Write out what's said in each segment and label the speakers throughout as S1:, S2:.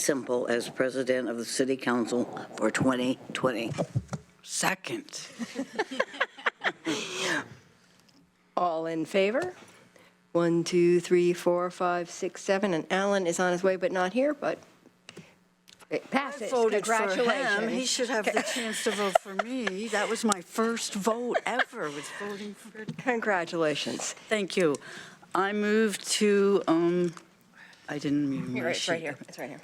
S1: Simple as president of the City Council for 2020.
S2: Second.
S3: All in favor? 1, 2, 3, 4, 5, 6, 7, and Alan is on his way but not here, but it passes.
S2: Voted for him.
S3: Congratulations.
S2: He should have the chance to vote for me. That was my first vote ever, was voting for.
S3: Congratulations.
S2: Thank you. I move to, I didn't mean my
S3: It's right
S2: sheet.
S3: here. It's right here.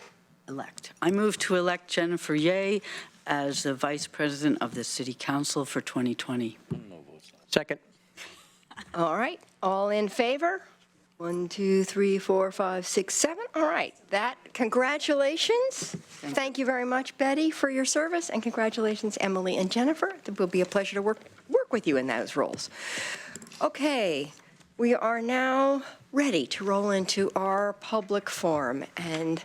S2: Elect. I move to elect Jennifer Ye as the Vice President of the City Council for 2020.
S4: Second.
S3: All right. All in favor? 1, 2, 3, 4, 5, 6, 7. All right. Congratulations. Thank you very much, Betty, for your service, and congratulations, Emily and Jennifer. It will be a pleasure to work with you in those roles. Okay. We are now ready to roll into our public forum. And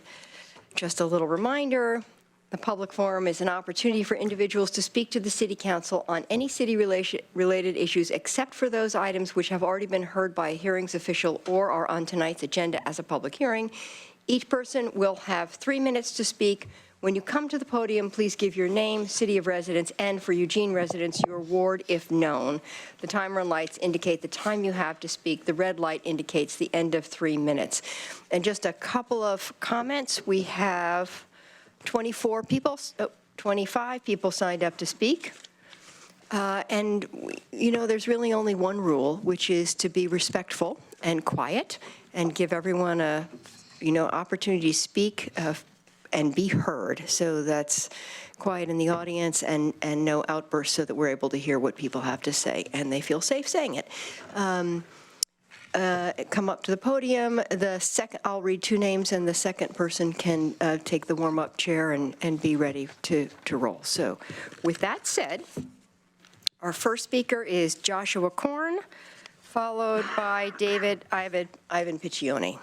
S3: just a little reminder, the public forum is an opportunity for individuals to speak to the City Council on any city-related issues except for those items which have already been heard by a hearings official or are on tonight's agenda as a public hearing. Each person will have 3 minutes to speak. When you come to the podium, please give your name, city of residence, and for Eugene residents, your ward if known. The timer and lights indicate the time you have to speak. The red light indicates the end of 3 minutes. And just a couple of comments. We have 25 people signed up to speak. And, there's really only one rule, which is to be respectful and quiet and give everyone a, opportunity to speak and be heard. So that's quiet in the audience and no outbursts so that we're able to hear what people have to say and they feel safe saying it. Come up to the podium. I'll read 2 names and the second person can take the warm-up chair and be ready to roll. So with that said, our first speaker is Joshua Korn, followed by Ivan Piccioni.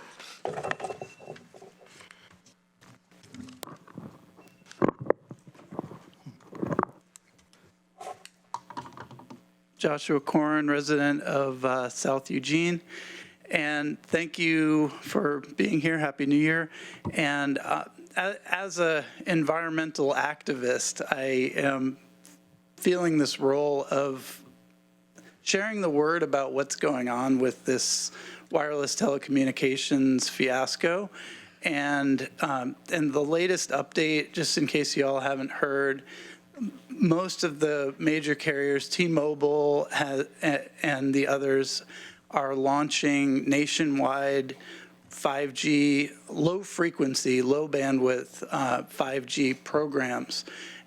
S5: Joshua Korn, resident of South Eugene. And thank you for being here. Happy New Year. And as an environmental activist, I am feeling this role of sharing the word about what's going on with this wireless telecommunications fiasco. And the latest update, just in case you all haven't heard, most of the major carriers, T-Mobile and the others, are launching nationwide 5G, low frequency, low bandwidth 5G programs.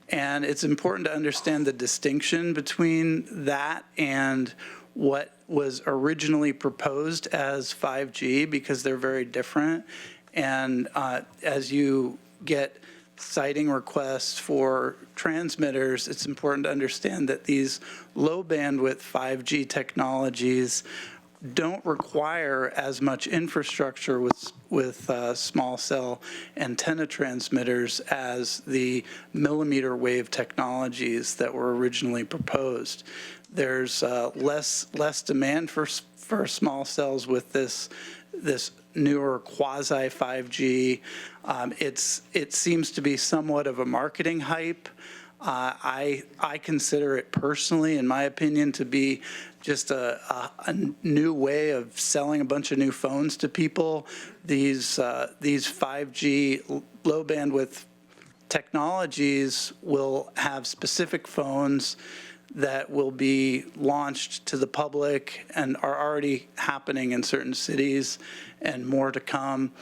S5: And it's important to understand the distinction between that and what was originally proposed as 5G, because they're very different. And as you get siting requests for transmitters, it's important to understand that these low bandwidth 5G technologies don't require as much infrastructure with small cell antenna transmitters as the millimeter wave technologies that were originally proposed. There's less demand for small cells with this newer quasi 5G. It seems to be somewhat of a marketing hype. I consider it personally, in my opinion, to be just a new way of selling a bunch of new phones to people. These 5G low bandwidth technologies will have specific phones that will be launched to the public and are already happening in certain cities and more to come.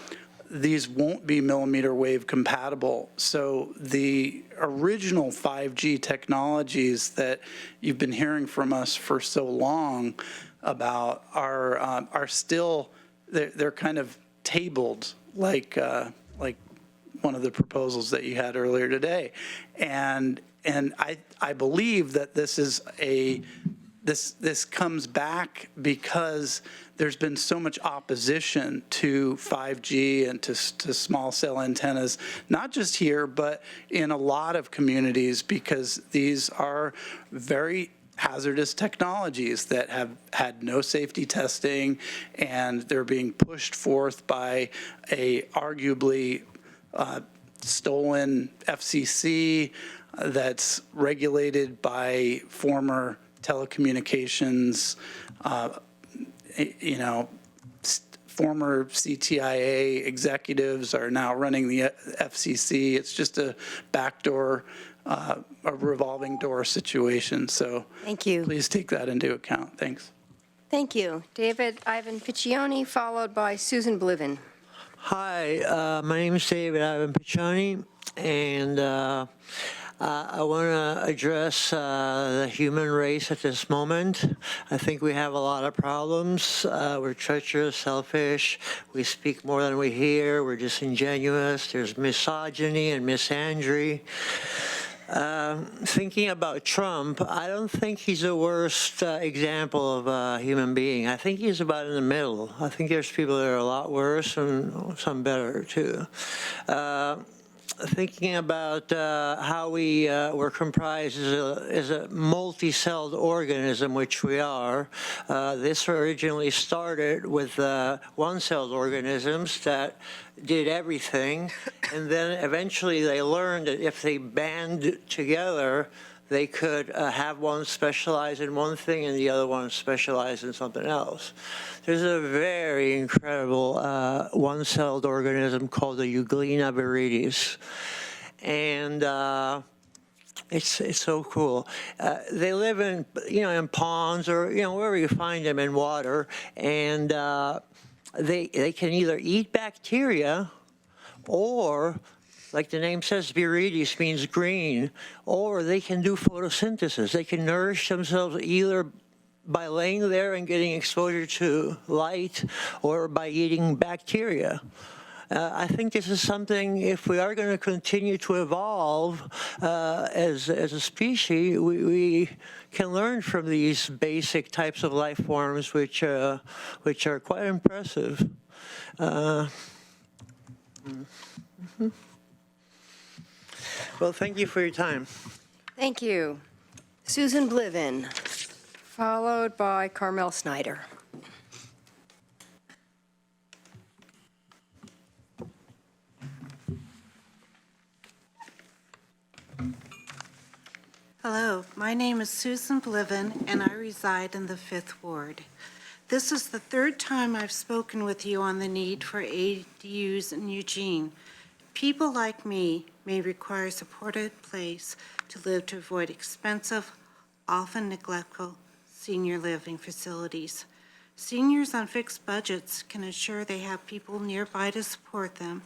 S5: These won't be millimeter wave compatible. So the original 5G technologies that you've been hearing from us for so long about are still, they're kind of tabled like one of the proposals that you had earlier today. And I believe that this is this comes back because there's been so much opposition to 5G and to small cell antennas, not just here, but in a lot of communities, because these are very hazardous technologies that have had no safety testing, and they're being pushed forth by a arguably stolen FCC that's regulated by former telecommunications, former CTIA executives are now running the FCC. It's just a backdoor, a revolving door situation. So
S3: Thank you.
S5: please take that into account. Thanks.
S3: Thank you. David Ivan Piccioni, followed by Susan Bliven.
S4: Hi, my name is David Ivan Piccioni, and I want to address the human race at this moment. I think we have a lot of problems. We're treacherous, selfish. We speak more than we hear. We're disingenuous. There's misogyny and misandry. Thinking about Trump, I don't think he's the worst example of a human being. I think he's about in the middle. I think there's people that are a lot worse and some better, too. Thinking about how we're comprised as a multi-celled organism, which we are. This originally started with one-celled organisms that did everything, and then eventually they learned that if they band together, they could have one specialize in one thing and the other one specialize in something else. There's a very incredible one-celled organism called the Euglena viridis, and it's so cool. They live in in ponds or wherever you find them in water, and they can either eat bacteria or, like the name says, viridis means green, or they can do photosynthesis. They can nourish themselves either by laying there and getting exposure to light or by eating bacteria. I think this is something, if we are going to continue to evolve as a species, we can learn from these basic types of life forms, which are quite impressive. Well, thank you for your time.
S3: Thank you. Susan Bliven, followed by Carmel Snyder.
S6: Hello, my name is Susan Bliven, and I reside in the 5th Ward. This is the 3rd time I've spoken with you on the need for ADUs in Eugene. People like me may require a supported place to live to avoid expensive, often neglectful senior living facilities. Seniors on fixed budgets can ensure they have people nearby to support them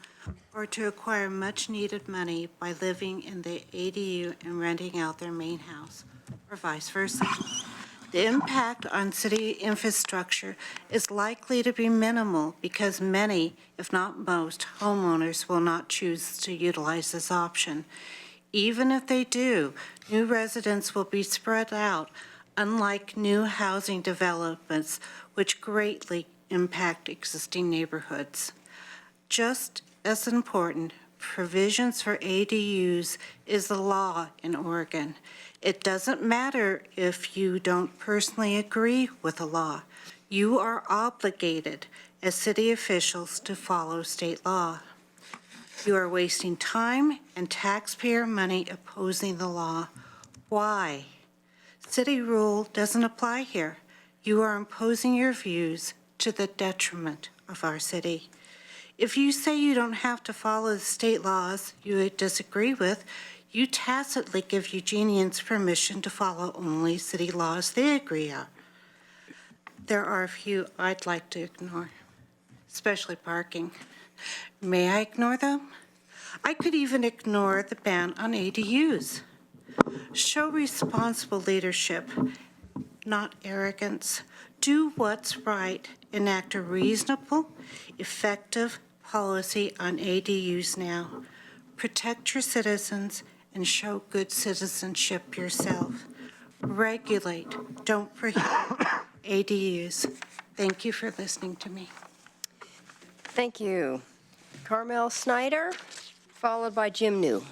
S6: or to acquire much-needed money by living in the ADU and renting out their main house, or vice versa. The impact on city infrastructure is likely to be minimal because many, if not most, homeowners will not choose to utilize this option. Even if they do, new residents will be spread out, unlike new housing developments, which greatly impact existing neighborhoods. Just as important, provisions for ADUs is the law in Oregon. It doesn't matter if you don't personally agree with the law. You are obligated as city officials to follow state law. You are wasting time and taxpayer money opposing the law. Why? City rule doesn't apply here. You are imposing your views to the detriment of our city. If you say you don't have to follow the state laws you disagree with, you tacitly give Eugenians permission to follow only city laws they agree on. There are a few I'd like to ignore, especially parking. May I ignore them? I could even ignore the ban on ADUs. Show responsible leadership, not arrogance. Do what's right. Enact a reasonable, effective policy on ADUs now. Protect your citizens and show good citizenship yourself. Regulate, don't prohibit ADUs. Thank you for listening to me.
S3: Thank you. Carmel Snyder, followed by Jim New.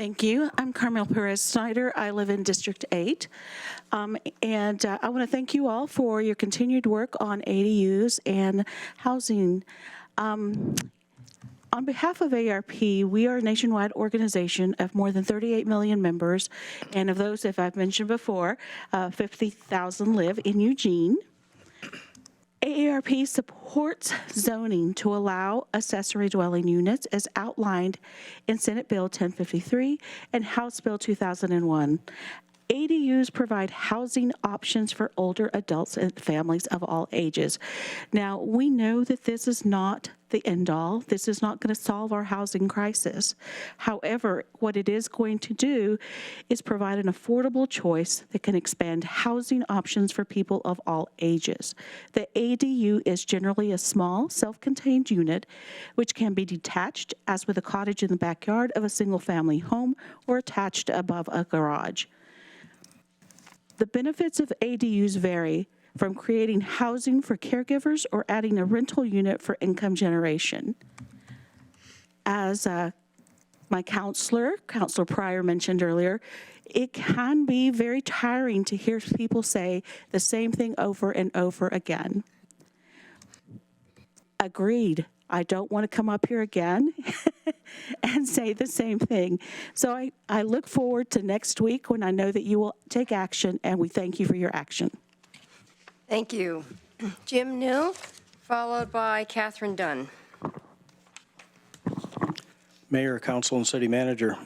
S7: Thank you. I'm Carmel Perez Snyder. I live in District 8. I want to thank you all for your continued work on ADUs and housing. On behalf of ARP, we are a nationwide organization of more than 38 million members, and of those, if I've mentioned before, 50,000 live in Eugene. AARP supports zoning to allow accessory dwelling units as outlined in Senate Bill 1053 and House Bill 2001. ADUs provide housing options for older adults and families of all ages. Now, we know that this is not the end-all. This is not going to solve our housing crisis. However, what it is going to do is provide an affordable choice that can expand housing options for people of all ages. The ADU is generally a small, self-contained unit which can be detached, as with a cottage in the backyard of a single-family home, or attached above a garage. The benefits of ADUs vary from creating housing for caregivers or adding a rental unit for income generation. As my Counselor Pryor mentioned earlier, it can be very tiring to hear people say the same thing over and over again. Agreed. I don't want to come up here again and say the same thing. So I look forward to next week when I know that you will take action, and we thank you for your action.
S3: Thank you. Jim New, followed by Catherine Dunn.
S8: Mayor, Council, and City Manager.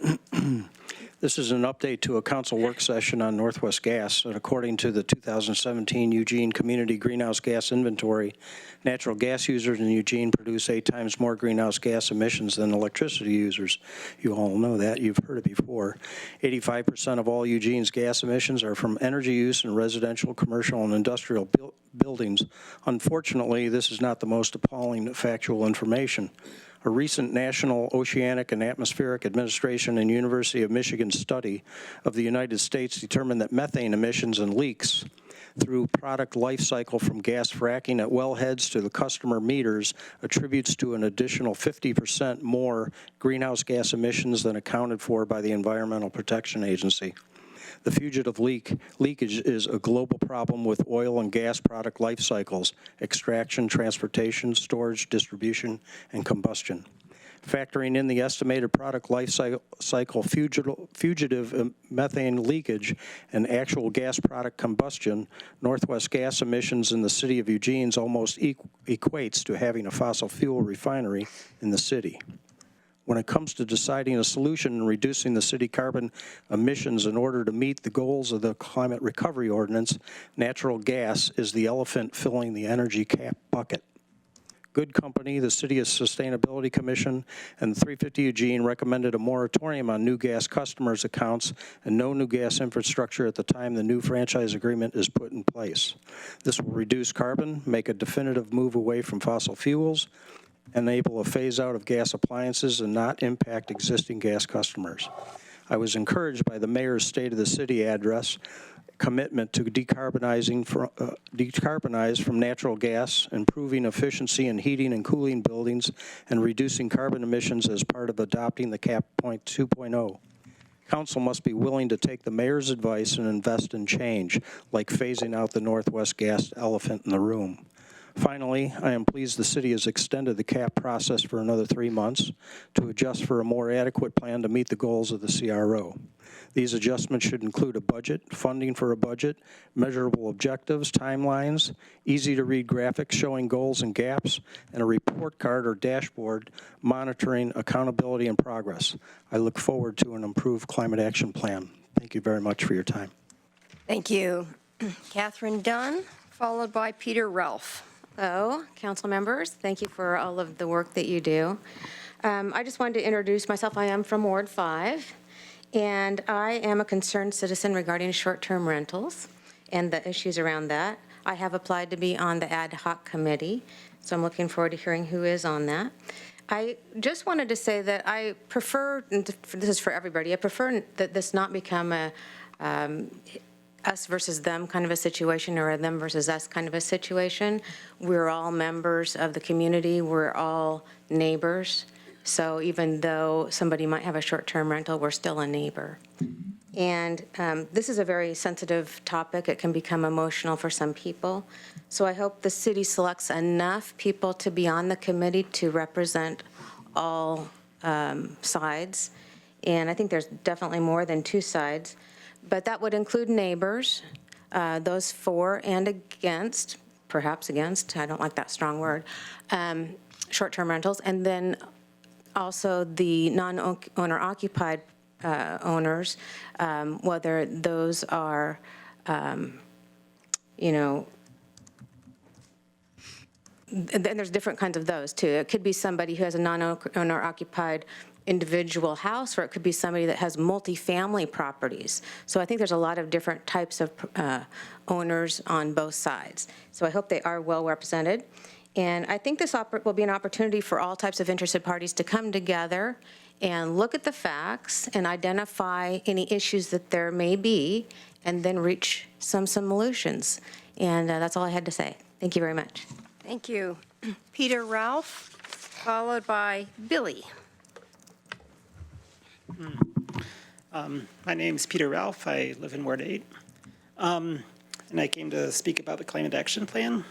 S8: This is an update to a council work session on Northwest Gas. And according to the 2017 Eugene Community Greenhouse Gas Inventory, natural gas users in Eugene produce 8 times more greenhouse gas emissions than electricity users. You all know that. You've heard it before. 85% of all Eugene's gas emissions are from energy use in residential, commercial, and industrial buildings. Unfortunately, this is not the most appalling factual information. A recent National Oceanic and Atmospheric Administration and University of Michigan study of the United States determined that methane emissions and leaks through product life cycle from gas fracking at wellheads to the customer meters attributes to an additional 50% more greenhouse gas emissions than accounted for by the Environmental Protection Agency. The fugitive leakage is a global problem with oil and gas product life cycles, extraction, transportation, storage, distribution, and combustion. Factoring in the estimated product life cycle fugitive methane leakage and actual gas product combustion, Northwest gas emissions in the city of Eugene almost equates to having a fossil fuel refinery in the city. When it comes to deciding a solution and reducing the city carbon emissions in order to meet the goals of the Climate Recovery Ordinance, natural gas is the elephant filling the energy cap bucket. Good Company, the City's Sustainability Commission, and 350 Eugene recommended a moratorium on new gas customers' accounts and no new gas infrastructure at the time the new franchise agreement is put in place. This will reduce carbon, make a definitive move away from fossil fuels, enable a phase out of gas appliances, and not impact existing gas customers. I was encouraged by the mayor's State of the City address commitment to decarbonize from natural gas, improving efficiency in heating and cooling buildings, and reducing carbon emissions as part of adopting the CAP 2.0. Council must be willing to take the mayor's advice and invest in change, like phasing out the Northwest gas elephant in the room. Finally, I am pleased the city has extended the CAP process for another 3 months to adjust for a more adequate plan to meet the goals of the CRO. These adjustments should include a budget, funding for a budget, measurable objectives, timelines, easy-to-read graphics showing goals and gaps, and a report card or dashboard monitoring accountability and progress. I look forward to an improved climate action plan. Thank you very much for your time.
S3: Thank you. Catherine Dunn, followed by Peter Ralph.
S9: Hello, council members. Thank you for all of the work that you do. I just wanted to introduce myself. I am from Ward 5, and I am a concerned citizen regarding short-term rentals and the issues around that. I have applied to be on the ad hoc committee, so I'm looking forward to hearing who is on that. I just wanted to say that I prefer, and this is for everybody, I prefer that this not become a us versus them kind of a situation, or a them versus us kind of a situation. We're all members of the community. We're all neighbors. So even though somebody might have a short-term rental, we're still a neighbor. And this is a very sensitive topic. It can become emotional for some people. So I hope the city selects enough people to be on the committee to represent all sides. And I think there's definitely more than two sides. But that would include neighbors, those for and against, perhaps against, I don't like that strong word, short-term rentals, and then also the non-owner occupied owners, whether those are, you know, and there's different kinds of those too. It could be somebody who has a non-owner occupied individual house, or it could be somebody that has multifamily properties. So I think there's a lot of different types of owners on both sides. So I hope they are well represented. And I think this will be an opportunity for all types of interested parties to come together and look at the facts and identify any issues that there may be, and then reach some solutions. And that's all I had to say. Thank you very much.
S3: Thank you. Peter Ralph, followed by Billy.
S10: My name's Peter Ralph. I live in Ward 8. And I came to speak about the Climate Action Plan.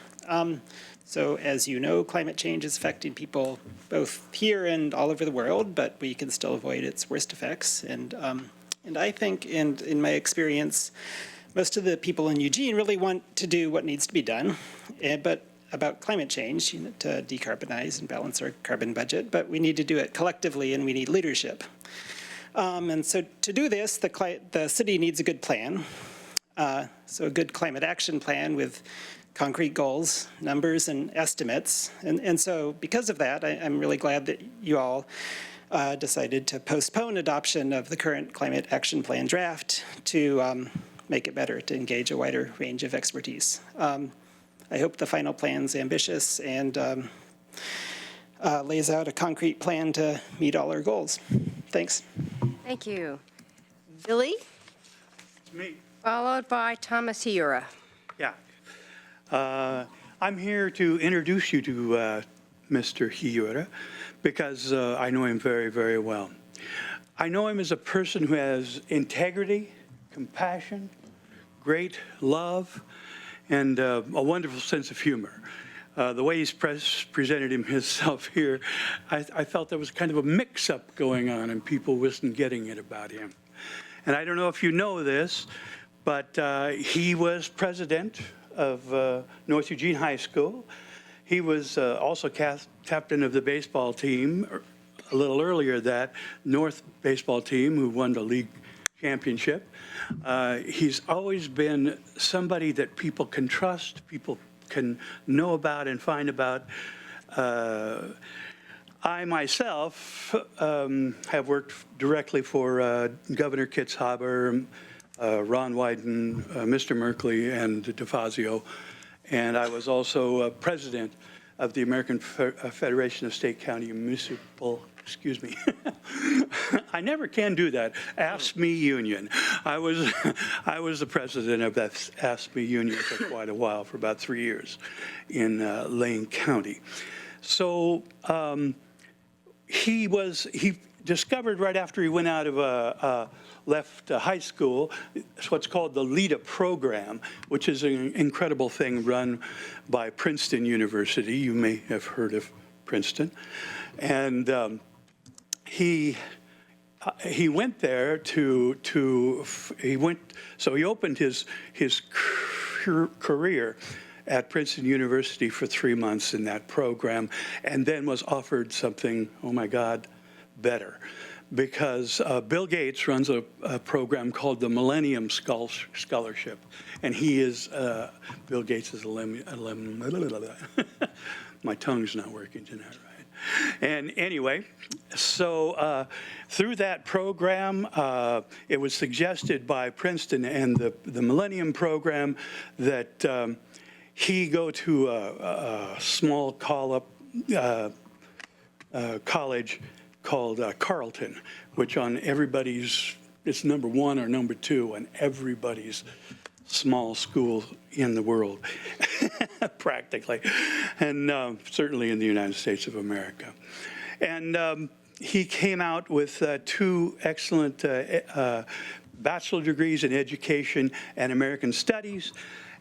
S10: So as you know, climate change is affecting people both here and all over the world, but we can still avoid its worst effects. And I think, and in my experience, most of the people in Eugene really want to do what needs to be done, but about climate change, you know, to decarbonize and balance our carbon budget, but we need to do it collectively and we need leadership. And so to do this, the city needs a good plan. So a good climate action plan with concrete goals, numbers, and estimates. And so because of that, I'm really glad that you all decided to postpone adoption of the current climate action plan draft to make it better, to engage a wider range of expertise. I hope the final plan's ambitious and lays out a concrete plan to meet all our goals. Thanks.
S3: Thank you. Billy,
S11: It's me.
S3: followed by Thomas Hiura.
S11: Yeah. I'm here to introduce you to Mr. Hiura because I know him very, very well. I know him as a person who has integrity, compassion, great love, and a wonderful sense of humor. The way he's presented himself here, I felt there was kind of a mix-up going on and people wasn't getting it about him. And I don't know if you know this, but he was president of North Eugene High School. He was also captain of the baseball team, a little earlier that North baseball team who won the league championship. He's always been somebody that people can trust, people can know about and find about. I myself have worked directly for Governor Kitzhaber, Ron Wyden, Mr. Merkley, and DeFazio, and I was also president of the American Federation of State, County, and Municipal, excuse me. I never can do that. AFSCME Union. I was the president of that AFSCME Union for quite a while, for about 3 years in Lane County. So he discovered right after he went out of left high school, it's what's called the LEADA program, which is an incredible thing run by Princeton University. You may have heard of Princeton. And he went there so he opened his career at Princeton University for 3 months in that program, and then was offered something, oh my God, better. Because Bill Gates runs a program called the Millennium Scholarship, and he is Bill Gates' alum. My tongue's not working tonight, right? And anyway, so through that program, it was suggested by Princeton and the Millennium Program that he go to a small college called Carleton, which on everybody's, it's number 1 or number 2 on everybody's small school in the world, practically, and certainly in the United States of America. And he came out with 2 excellent bachelor degrees in education and American studies,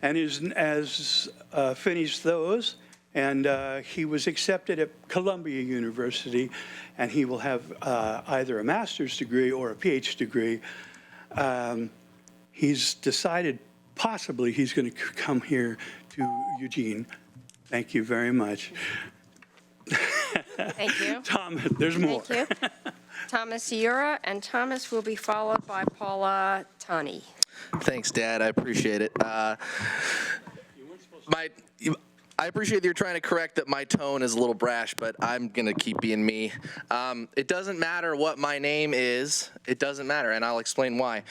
S11: and has finished those. And he was accepted at Columbia University, and he will have either a master's degree or a PhD degree. He's decided possibly he's going to come here to Eugene. Thank you very much.
S3: Thank you.
S11: Tom, there's more.
S3: Thank you. Thomas Hiura, and Thomas will be followed by Paula Tani.
S12: Thanks, Dad. I appreciate it. I appreciate that you're trying to correct that my tone is a little brash, but I'm going to keep being me. It doesn't matter what my name is. It doesn't matter, and I'll explain why.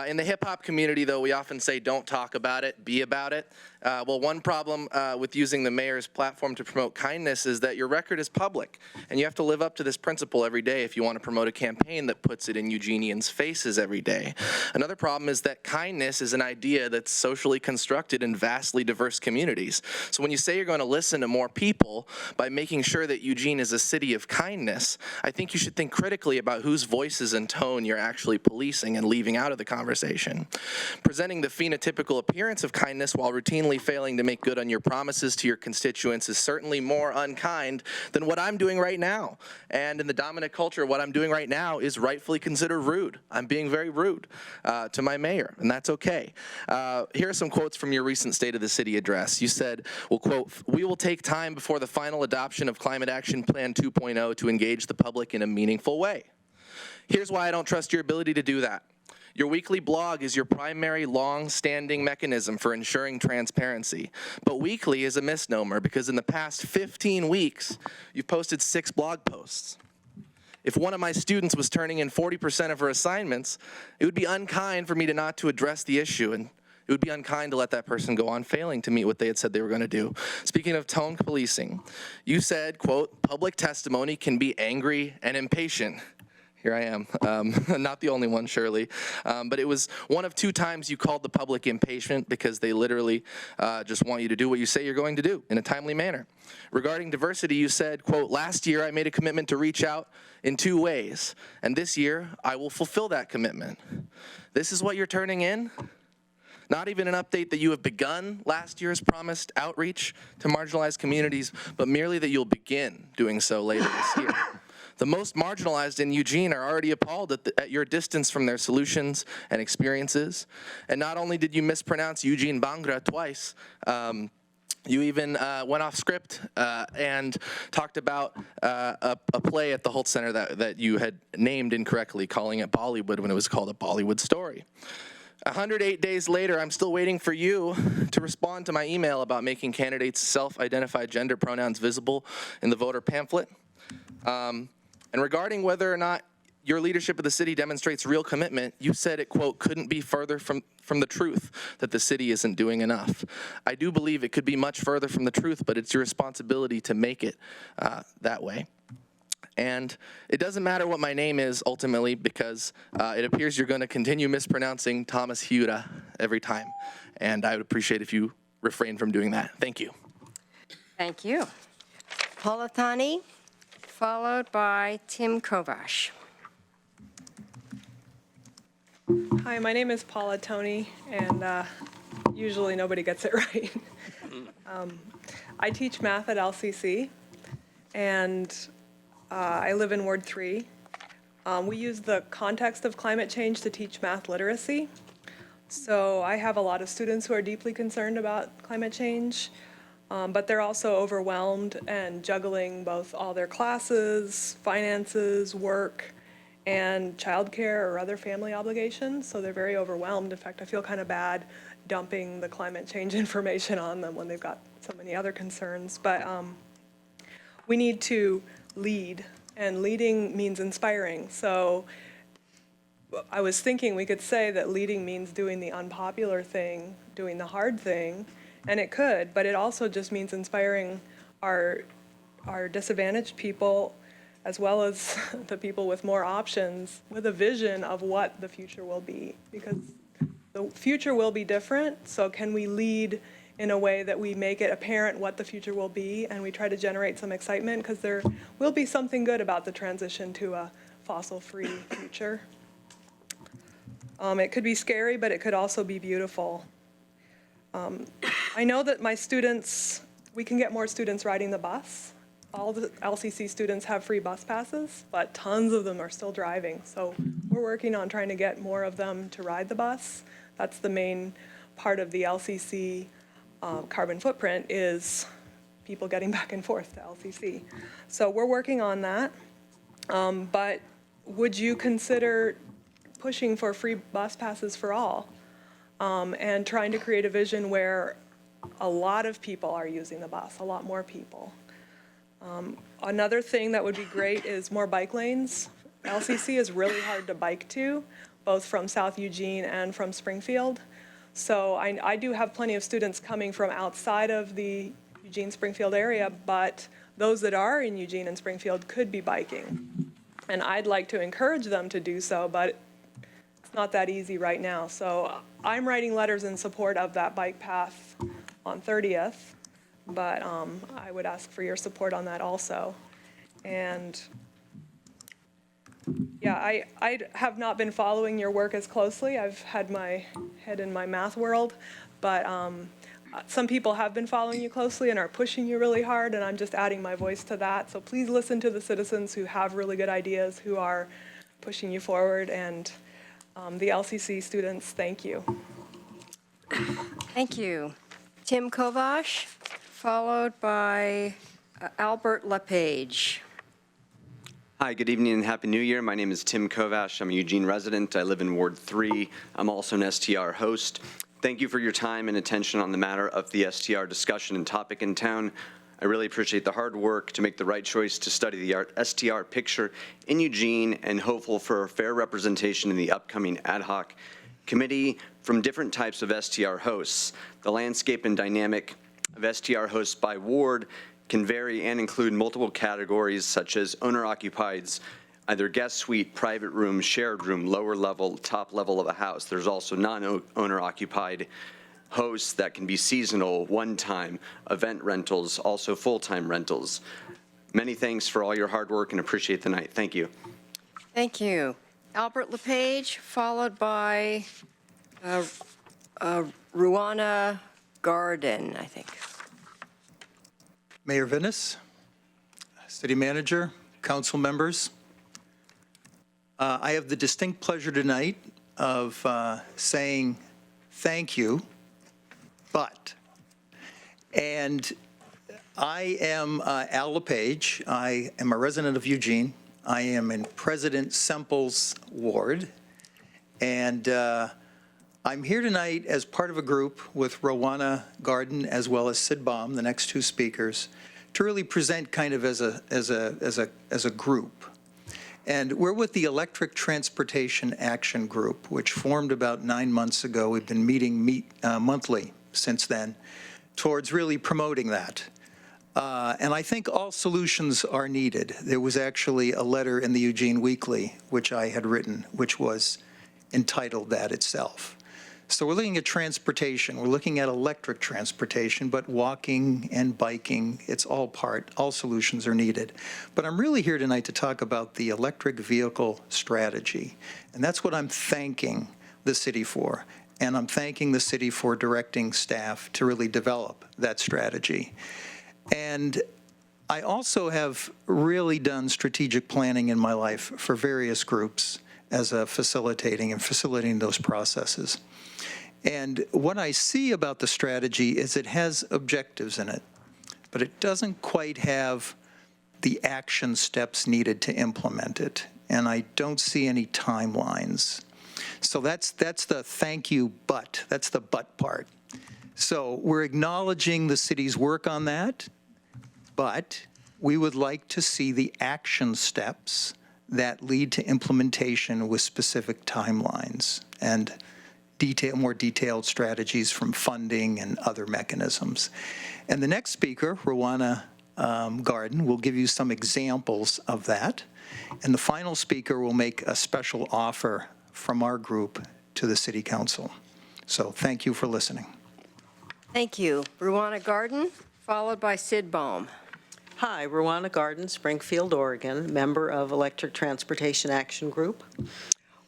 S12: In the hip-hop community, though, we often say don't talk about it, be about it. Well, one problem with using the mayor's platform to promote kindness is that your record is public, and you have to live up to this principle every day if you want to promote a campaign that puts it in Eugenians' faces every day. Another problem is that kindness is an idea that's socially constructed in vastly diverse communities. So when you say you're going to listen to more people by making sure that Eugene is a city of kindness, I think you should think critically about whose voices and tone you're actually policing and leaving out of the conversation. Presenting the phenotypical appearance of kindness while routinely failing to make good on your promises to your constituents is certainly more unkind than what I'm doing right now. And in the dominant culture, what I'm doing right now is rightfully considered rude. I'm being very rude to my mayor, and that's okay. Here are some quotes from your recent State of the City address. You said, well, quote, "We will take time before the final adoption of Climate Action Plan 2.0 to engage the public in a meaningful way. Here's why I don't trust your ability to do that. Your weekly blog is your primary long-standing mechanism for ensuring transparency. But weekly is a misnomer because in the past 15 weeks, you've posted 6 blog posts. If one of my students was turning in 40% of her assignments, it would be unkind for me not to address the issue, and it would be unkind to let that person go on failing to meet what they had said they were going to do." Speaking of tone policing, you said, quote, "Public testimony can be angry and impatient." Here I am, not the only one, surely, but it was one of 2 times you called the public impatient because they literally just want you to do what you say you're going to do in a timely manner. Regarding diversity, you said, quote, "Last year I made a commitment to reach out in 2 ways, and this year I will fulfill that commitment." This is what you're turning in? Not even an update that you have begun last year's promised outreach to marginalized communities, but merely that you'll begin doing so later this year. The most marginalized in Eugene are already appalled at your distance from their solutions and experiences. And not only did you mispronounce Eugene Bangra twice, you even went off script and talked about a play at the Holt Center that you had named incorrectly, calling it Bollywood when it was called A Bollywood Story. 108 days later, I'm still waiting for you to respond to my email about making candidates' self-identified gender pronouns visible in the voter pamphlet. And regarding whether or not your leadership of the city demonstrates real commitment, you said it, quote, "couldn't be further from the truth that the city isn't doing enough." I do believe it could be much further from the truth, but it's your responsibility to make it that way. And it doesn't matter what my name is ultimately because it appears you're going to continue mispronouncing Thomas Hiura every time. And I would appreciate if you refrain from doing that. Thank you.
S3: Thank you. Paula Tani, followed by Tim Kovash.
S13: Hi, my name is Paula Tony, and usually nobody gets it right. I teach math at LCC, and I live in Ward 3. We use the context of climate change to teach math literacy. So I have a lot of students who are deeply concerned about climate change, but they're also overwhelmed and juggling both all their classes, finances, work, and childcare or other family obligations. So they're very overwhelmed. In fact, I feel kind of bad dumping the climate change information on them when they've got so many other concerns. But we need to lead, and leading means inspiring. So I was thinking we could say that leading means doing the unpopular thing, doing the hard thing, and it could, but it also just means inspiring our disadvantaged people as well as the people with more options with a vision of what the future will be, because the future will be different. So can we lead in a way that we make it apparent what the future will be, and we try to generate some excitement, because there will be something good about the transition to a fossil-free future. It could be scary, but it could also be beautiful. I know that my students, we can get more students riding the bus. All the LCC students have free bus passes, but tons of them are still driving. So we're working on trying to get more of them to ride the bus. That's the main part of the LCC carbon footprint, is people getting back and forth to LCC. So we're working on that. But would you consider pushing for free bus passes for all, and trying to create a vision where a lot of people are using the bus, a lot more people? Another thing that would be great is more bike lanes. LCC is really hard to bike to, both from South Eugene and from Springfield. So I do have plenty of students coming from outside of the Eugene-Springfield area, but those that are in Eugene and Springfield could be biking. And I'd like to encourage them to do so, but it's not that easy right now. So I'm writing letters in support of that bike path on 30th, but I would ask for your support on that also. And yeah, I have not been following your work as closely. I've had my head in my math world, but some people have been following you closely and are pushing you really hard, and I'm just adding my voice to that. So please listen to the citizens who have really good ideas, who are pushing you forward, and the LCC students, thank you.
S3: Thank you. Tim Kovash, followed by Albert LePage.
S14: Hi, good evening and Happy New Year. My name is Tim Kovash. I'm a Eugene resident. I live in Ward 3. I'm also an STR host. Thank you for your time and attention on the matter of the STR discussion and topic in town. I really appreciate the hard work to make the right choice to study the STR picture in Eugene, and hopeful for a fair representation in the upcoming ad hoc committee from different types of STR hosts. The landscape and dynamic of STR hosts by ward can vary and include multiple categories such as owner-occupieds, either guest suite, private room, shared room, lower level, top level of a house. There's also non-owner occupied hosts that can be seasonal, one-time, event rentals, also full-time rentals. Many thanks for all your hard work and appreciate the night. Thank you.
S3: Thank you. Albert LePage, followed by Ruana Garden, I think.
S15: Mayor Vinnis, City Manager, council members. I have the distinct pleasure tonight of saying thank you, but. And I am Al LePage. I am a resident of Eugene. I am in President Semple's ward. And I'm here tonight as part of a group with Rowana Garden as well as Sid Baum, the next two speakers, to really present kind of as a group. And we're with the Electric Transportation Action Group, which formed about 9 months ago. We've been meeting monthly since then towards really promoting that. And I think all solutions are needed. There was actually a letter in the Eugene Weekly, which I had written, which was entitled that itself. So we're looking at transportation. We're looking at electric transportation, but walking and biking, it's all solutions are needed. But I'm really here tonight to talk about the electric vehicle strategy. And that's what I'm thanking the city for. And I'm thanking the city for directing staff to really develop that strategy. And I also have really done strategic planning in my life for various groups as a facilitating those processes. And what I see about the strategy is it has objectives in it, but it doesn't quite have the action steps needed to implement it. And I don't see any timelines. So that's the thank you, but. That's the but part. So we're acknowledging the city's work on that, but we would like to see the action steps that lead to implementation with specific timelines and more detailed strategies from funding and other mechanisms. And the next speaker, Rowana Garden, will give you some examples of that. And the final speaker will make a special offer from our group to the City Council. So thank you for listening.
S3: Thank you. Ruana Garden, followed by Sid Baum.
S16: Hi, Ruana Garden, Springfield, Oregon, member of Electric Transportation Action Group.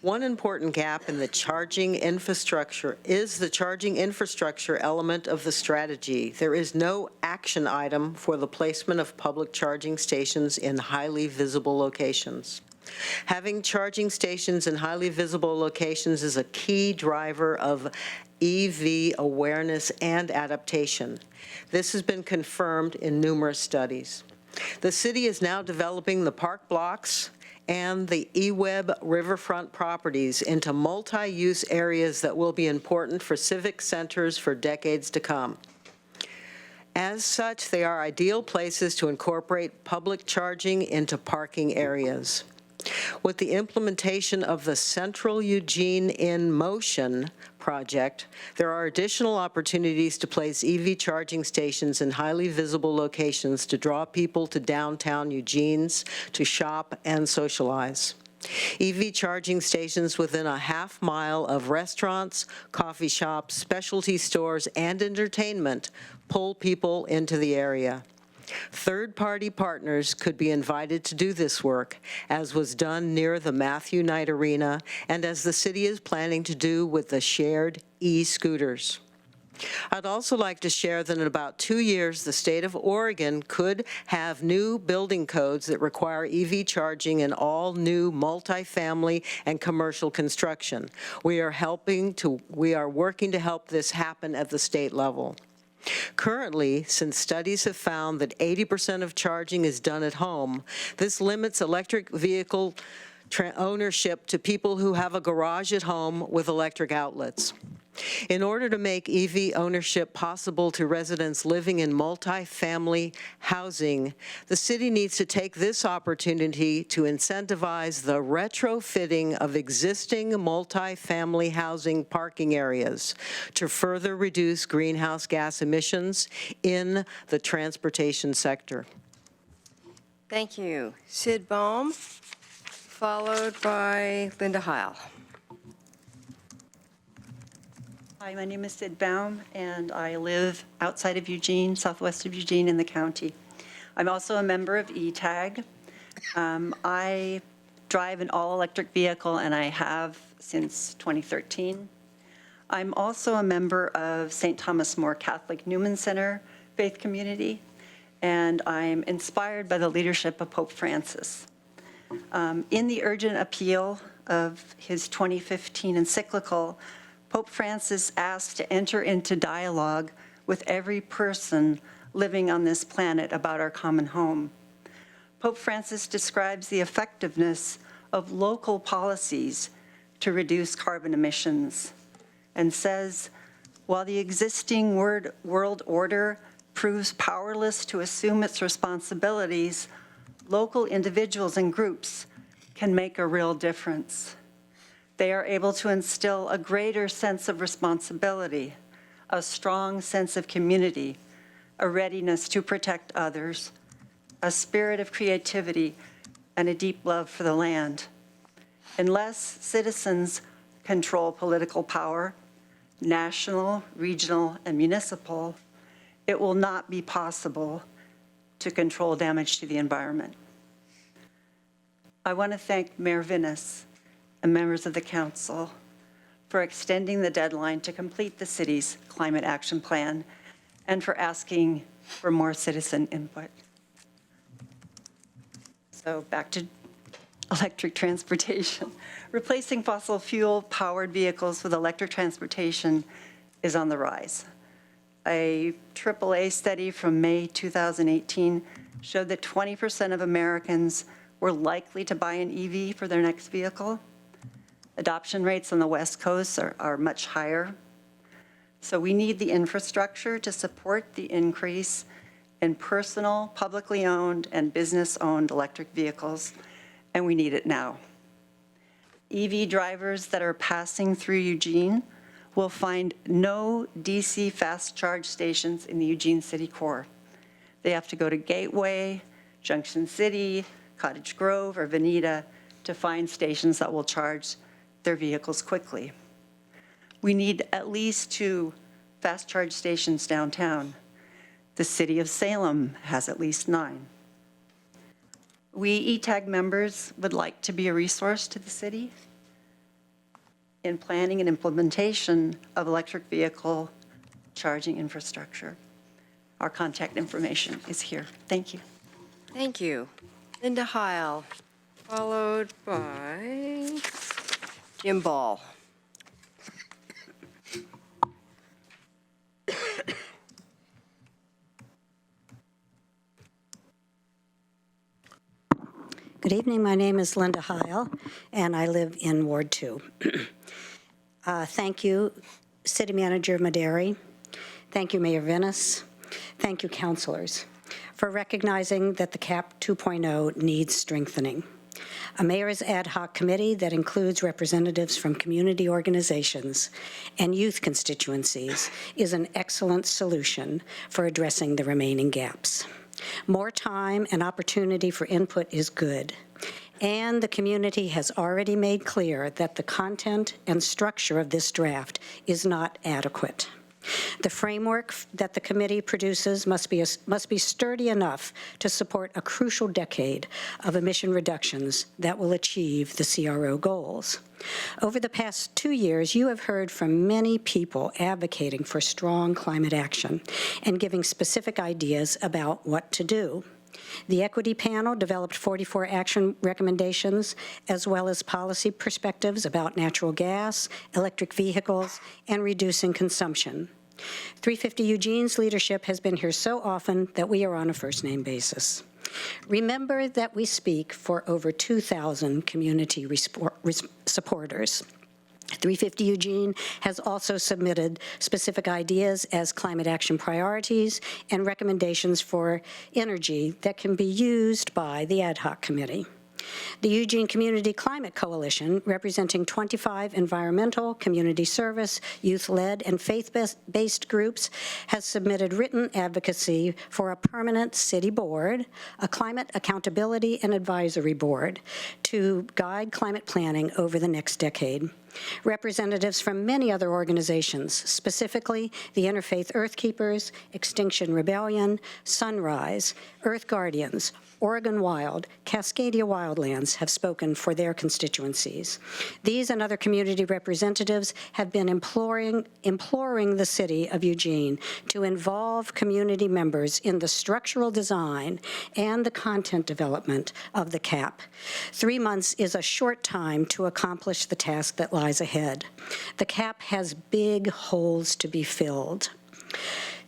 S16: One important gap in the charging infrastructure is the charging infrastructure element of the strategy. There is no action item for the placement of public charging stations in highly visible locations. Having charging stations in highly visible locations is a key driver of EV awareness and adaptation. This has been confirmed in numerous studies. The city is now developing the park blocks and the eWeb riverfront properties into multi-use areas that will be important for civic centers for decades to come. As such, they are ideal places to incorporate public charging into parking areas. With the implementation of the Central Eugene in Motion project, there are additional opportunities to place EV charging stations in highly visible locations to draw people to downtown Eugene's to shop and socialize. EV charging stations within a half mile of restaurants, coffee shops, specialty stores, and entertainment pull people into the area. Third-party partners could be invited to do this work, as was done near the Matthew Knight Arena and as the city is planning to do with the shared e-scooters. I'd also like to share that in about 2 years, the state of Oregon could have new building codes that require EV charging in all new multifamily and commercial construction. We are working to help this happen at the state level. Currently, since studies have found that 80% of charging is done at home, this limits electric vehicle ownership to people who have a garage at home with electric outlets. In order to make EV ownership possible to residents living in multi-family housing, the city needs to take this opportunity to incentivize the retrofitting of existing multi-family housing parking areas to further reduce greenhouse gas emissions in the transportation sector.
S3: Thank you. Sid Baum, followed by Linda Heil.
S17: Hi, my name is Sid Baum, and I live outside of Eugene, southwest of Eugene in the county. I'm also a member of ETAG. I drive an all-electric vehicle, and I have since 2013. I'm also a member of St. Thomas More Catholic Newman Center Faith Community, and I'm inspired by the leadership of Pope Francis. In the urgent appeal of his 2015 encyclical, Pope Francis asked to enter into dialogue with every person living on this planet about our common home. Pope Francis describes the effectiveness of local policies to reduce carbon emissions and says, while the existing world order proves powerless to assume its responsibilities, local individuals and groups can make a real difference. They are able to instill a greater sense of responsibility, a strong sense of community, a readiness to protect others, a spirit of creativity, and a deep love for the land. Unless citizens control political power, national, regional, and municipal, it will not be possible to control damage to the environment. I want to thank Mayor Vinas and members of the council for extending the deadline to complete the city's climate action plan and for asking for more citizen input. So back to electric transportation. Replacing fossil fuel powered vehicles with electric transportation is on the rise. A AAA study from May 2018 showed that 20% of Americans were likely to buy an EV for their next vehicle. Adoption rates on the West Coast are much higher. So we need the infrastructure to support the increase in personal, publicly owned, and business-owned electric vehicles, and we need it now. EV drivers that are passing through Eugene will find no DC fast charge stations in the Eugene City core. They have to go to Gateway, Junction City, Cottage Grove, or Veneta to find stations that will charge their vehicles quickly. We need at least 2 fast charge stations downtown. The city of Salem has at least 9. We ETAG members would like to be a resource to the city in planning and implementation of electric vehicle charging infrastructure. Our contact information is here. Thank you.
S3: Thank you. Linda Heil, followed by Jim Ball.
S18: Good evening. My name is Linda Heil, and I live in Ward 2. Thank you, City Manager Maderi. Thank you, Mayor Venus. Thank you, councilors, for recognizing that the CAP 2.0 needs strengthening. A mayor's ad hoc committee that includes representatives from community organizations and youth constituencies is an excellent solution for addressing the remaining gaps. More time and opportunity for input is good, and the community has already made clear that the content and structure of this draft is not adequate. The framework that the committee produces must be sturdy enough to support a crucial decade of emission reductions that will achieve the CRO goals. Over the past 2 years, you have heard from many people advocating for strong climate action and giving specific ideas about what to do. The Equity Panel developed 44 action recommendations, as well as policy perspectives about natural gas, electric vehicles, and reducing consumption. 350 Eugene's leadership has been here so often that we are on a first-name basis. Remember that we speak for over 2,000 community supporters. 350 Eugene has also submitted specific ideas as climate action priorities and recommendations for energy that can be used by the ad hoc committee. The Eugene Community Climate Coalition, representing 25 environmental, community service, youth-led, and faith-based groups, has submitted written advocacy for a permanent city board, a climate accountability and advisory board to guide climate planning over the next decade. Representatives from many other organizations, specifically the Interfaith Earthkeepers, Extinction Rebellion, Sunrise, Earth Guardians, Oregon Wild, Cascadia Wildlands have spoken for their constituencies. These and other community representatives have been imploring the city of Eugene to involve community members in the structural design and the content development of the CAP. 3 months is a short time to accomplish the task that lies ahead. The CAP has big holes to be filled.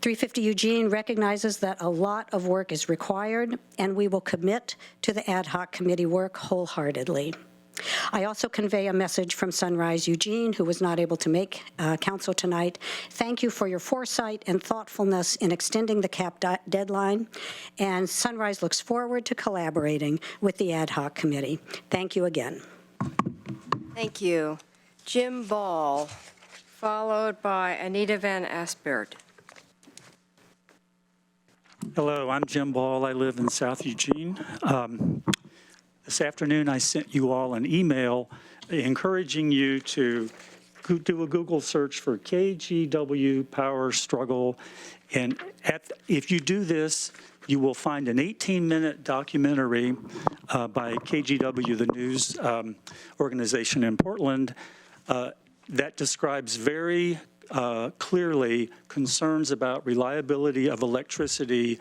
S18: 350 Eugene recognizes that a lot of work is required, and we will commit to the ad hoc committee work wholeheartedly. I also convey a message from Sunrise Eugene, who was not able to make council tonight. Thank you for your foresight and thoughtfulness in extending the CAP deadline, and Sunrise looks forward to collaborating with the ad hoc committee. Thank you again.
S3: Thank you. Jim Ball, followed by Anita Van Asbert.
S19: Hello, I'm Jim Ball. I live in South Eugene. This afternoon, I sent you all an email encouraging you to do a Google search for KGW Power Struggle. And if you do this, you will find an 18-minute documentary by KGW, the news organization in Portland, that describes very clearly concerns about reliability of electricity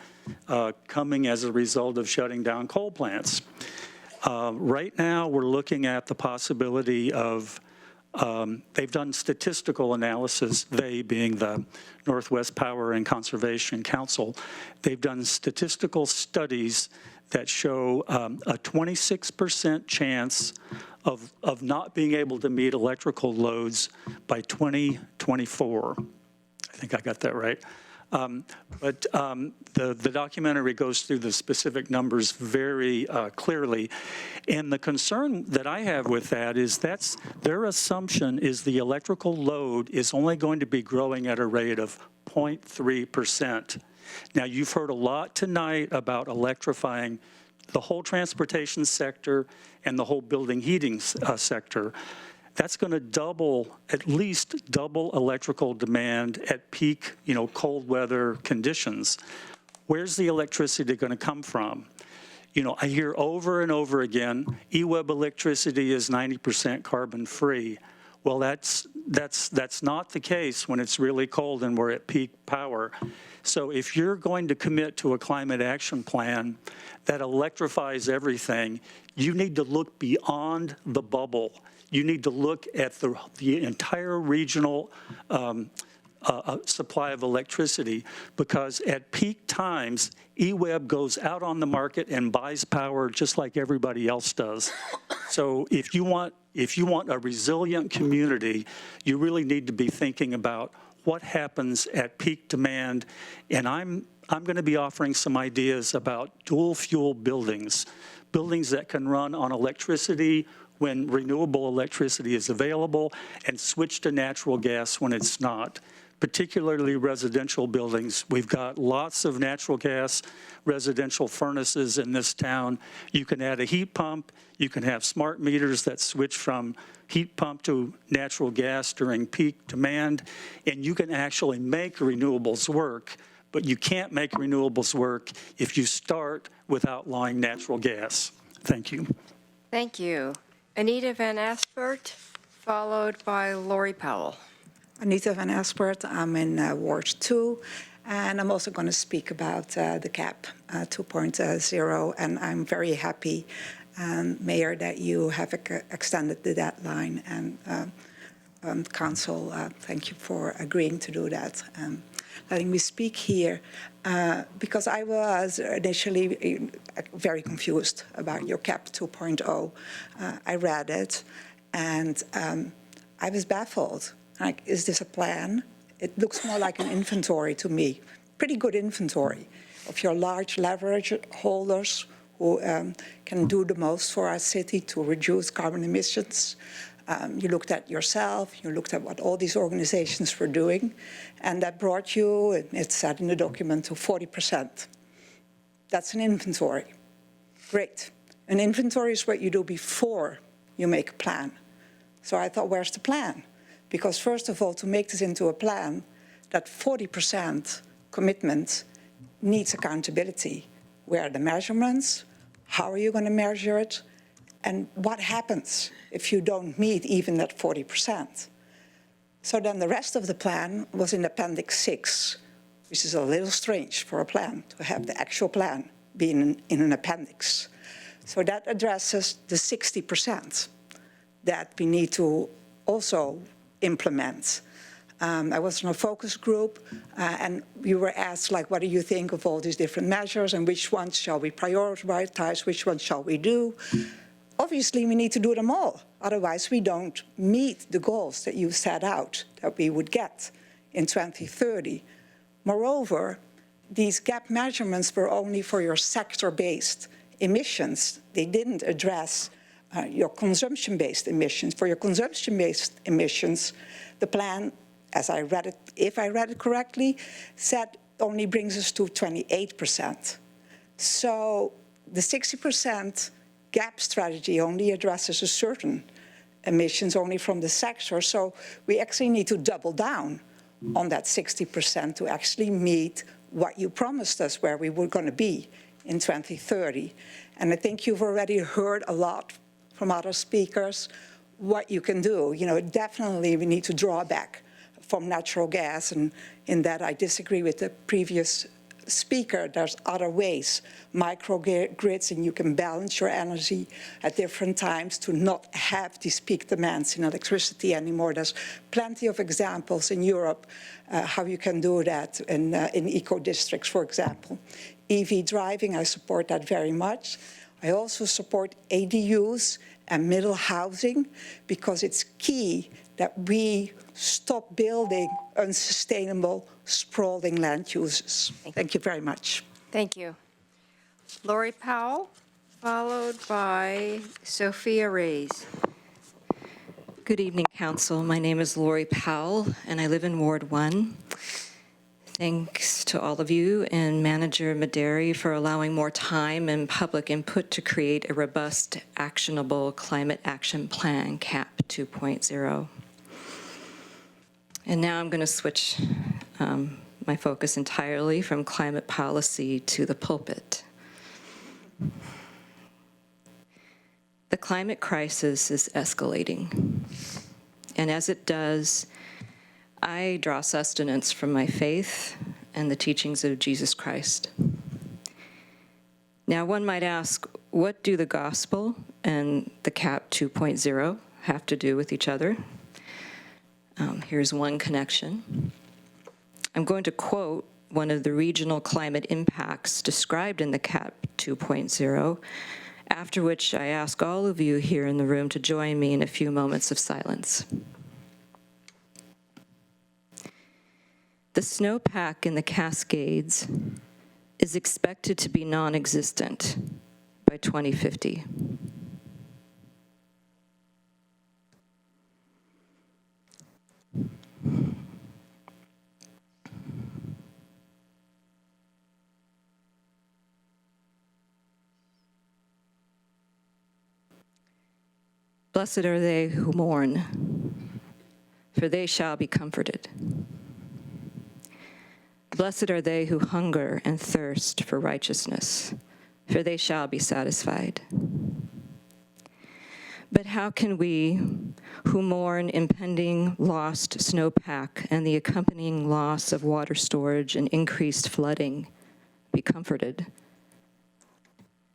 S19: coming as a result of shutting down coal plants. Right now, we're looking at the possibility of, they've done statistical analysis, they being the Northwest Power and Conservation Council. They've done statistical studies that show a 26% chance of not being able to meet electrical loads by 2024. I think I got that right. But the documentary goes through the specific numbers very clearly. And the concern that I have with that is their assumption is the electrical load is only going to be growing at a rate of 0.3%. Now, you've heard a lot tonight about electrifying the whole transportation sector and the whole building heating sector. that's going to at least double electrical demand at peak, cold weather conditions. Where's the electricity going to come from? I hear over and over again, EWEB electricity is 90% carbon-free. Well, that's not the case when it's really cold and we're at peak power. So if you're going to commit to a climate action plan that electrifies everything, you need to look beyond the bubble. You need to look at the entire regional supply of electricity, because at peak times, EWEB goes out on the market and buys power just like everybody else does. So if you want a resilient community, you really need to be thinking about what happens at peak demand. And I'm going to be offering some ideas about dual fuel buildings that can run on electricity when renewable electricity is available and switch to natural gas when it's not. Particularly residential buildings. We've got lots of natural gas residential furnaces in this town. You can add a heat pump. You can have smart meters that switch from heat pump to natural gas during peak demand. And you can actually make renewables work, but you can't make renewables work if you start with outlawing natural gas. Thank you.
S3: Thank you. Anita Van Aspert, followed by Lori Powell.
S20: Anita Van Aspert, I'm in Ward 2, and I'm also going to speak about the CAP 2.0, and I'm very happy, Mayor, that you have extended the deadline, and Council, thank you for agreeing to do that, letting me speak here, because I was initially very confused about your CAP 2.0. I read it, and I was baffled. Like, is this a plan? It looks more like an inventory to me. Pretty good inventory of your large leverage holders who can do the most for our city to reduce carbon emissions. You looked at yourself, you looked at what all these organizations were doing, and that brought you, it's said in the document, to 40%. That's an inventory. Great. An inventory is what you do before you make a plan. So I thought, where's the plan? Because first of all, to make this into a plan, that 40% commitment needs accountability. Where are the measurements? How are you going to measure it? And what happens if you don't meet even that 40%? So then the rest of the plan was in Appendix 6, which is a little strange for a plan, to have the actual plan be in an appendix. So that addresses the 60% that we need to also implement. I was in a focus group, and we were asked, like, what do you think of all these different measures, and which ones shall we prioritize, which ones shall we do? Obviously, we need to do them all. Otherwise, we don't meet the goals that you set out that we would get in 2030. Moreover, these gap measurements were only for your sector-based emissions. They didn't address your consumption-based emissions. For your consumption-based emissions, the plan, as I read it, if I read it correctly, said only brings us to 28%. So the 60% gap strategy only addresses a certain emissions only from the sector. So we actually need to double down on that 60% to actually meet what you promised us where we were going to be in 2030. And I think you've already heard a lot from other speakers what you can do. Definitely we need to draw back from natural gas, and in that I disagree with the previous speaker. There's other ways, microgrids, and you can balance your energy at different times to not have these peak demands in electricity anymore. There's plenty of examples in Europe how you can do that in eco-districts, for example. EV driving, I support that very much. I also support ADUs and middle housing because it's key that we stop building unsustainable, sprawling land uses. Thank you very much.
S3: Thank you. Lori Powell, followed by Sophia Reyes.
S21: Good evening, Council. My name is Lori Powell, and I live in Ward 1. Thanks to all of you and Manager Maderi for allowing more time and public input to create a robust, actionable climate action plan, CAP 2.0. And now I'm going to switch my focus entirely from climate policy to the pulpit. The climate crisis is escalating. And as it does, I draw sustenance from my faith and the teachings of Jesus Christ. Now, one might ask, what do the gospel and the CAP 2.0 have to do with each other? Here's one connection. I'm going to quote one of the regional climate impacts described in the CAP 2.0, after which I ask all of you here in the room to join me in a few moments of silence. The snowpack in the Cascades is expected to be non-existent by 2050. Blessed are they who mourn, for they shall be comforted. Blessed are they who hunger and thirst for righteousness, for they shall be satisfied. But how can we, who mourn impending lost snowpack and the accompanying loss of water storage and increased flooding, be comforted?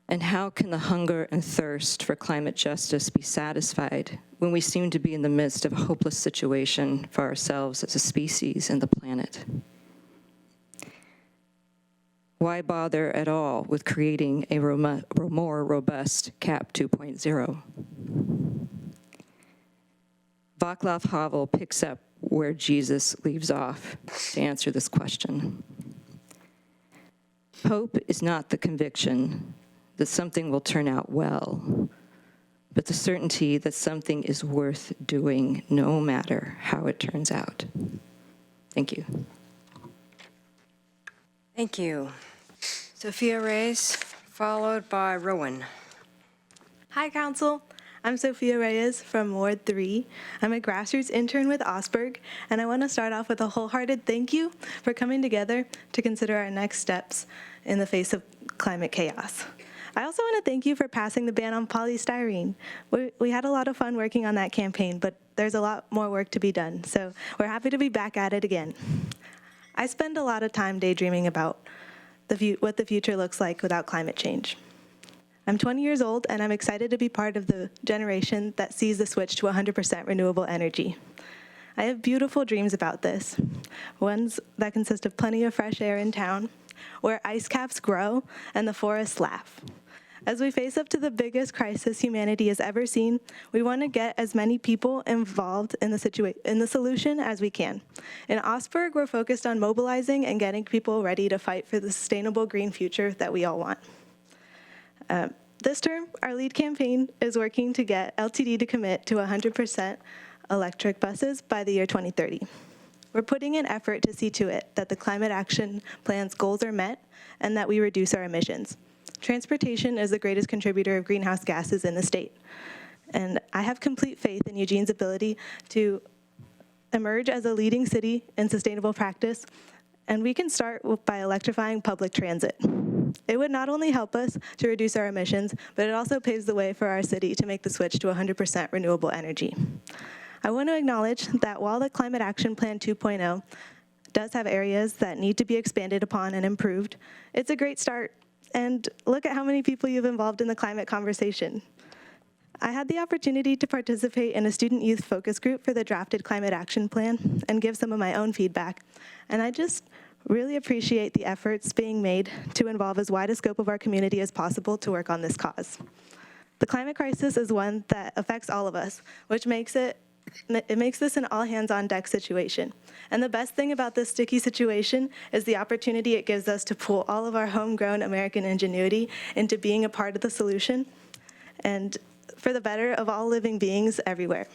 S21: And how can the hunger and thirst for climate justice be satisfied when we seem to be in the midst of a hopeless situation for ourselves as a species and the planet? Why bother at all with creating a more robust CAP 2.0? Václav Havel picks up where Jesus leaves off to answer this question. Hope is not the conviction that something will turn out well, but the certainty that something is worth doing no matter how it turns out. Thank you.
S3: Thank you. Sophia Reyes, followed by Rowan.
S22: Hi, Council. I'm Sophia Reyes from Ward 3. I'm a grassroots intern with Osberg, and I want to start off with a wholehearted thank you for coming together to consider our next steps in the face of climate chaos. I also want to thank you for passing the ban on polystyrene. We had a lot of fun working on that campaign, but there's a lot more work to be done, so we're happy to be back at it again. I spend a lot of time daydreaming about what the future looks like without climate change. I'm 20 years old, and I'm excited to be part of the generation that sees the switch to 100% renewable energy. I have beautiful dreams about this, ones that consist of plenty of fresh air in town, where ice caps grow and the forests laugh. As we face up to the biggest crisis humanity has ever seen, we want to get as many people involved in the solution as we can. In Osberg, we're focused on mobilizing and getting people ready to fight for the sustainable green future that we all want. This term, our lead campaign is working to get LTD to commit to 100% electric buses by the year 2030. We're putting in effort to see to it that the Climate Action Plan's goals are met and that we reduce our emissions. Transportation is the greatest contributor of greenhouse gases in the state. And I have complete faith in Eugene's ability to emerge as a leading city in sustainable practice, and we can start by electrifying public transit. It would not only help us to reduce our emissions, but it also paves the way for our city to make the switch to 100% renewable energy. I want to acknowledge that while the Climate Action Plan 2.0 does have areas that need to be expanded upon and improved, it's a great start. And look at how many people you've involved in the climate conversation. I had the opportunity to participate in a student youth focus group for the drafted Climate Action Plan and give some of my own feedback. And I just really appreciate the efforts being made to involve as wide a scope of our community as possible to work on this cause. The climate crisis is one that affects all of us, which makes this an all-hands-on-deck situation. And the best thing about this sticky situation is the opportunity it gives us to pool all of our homegrown American ingenuity into being a part of the solution and for the better of all living beings everywhere.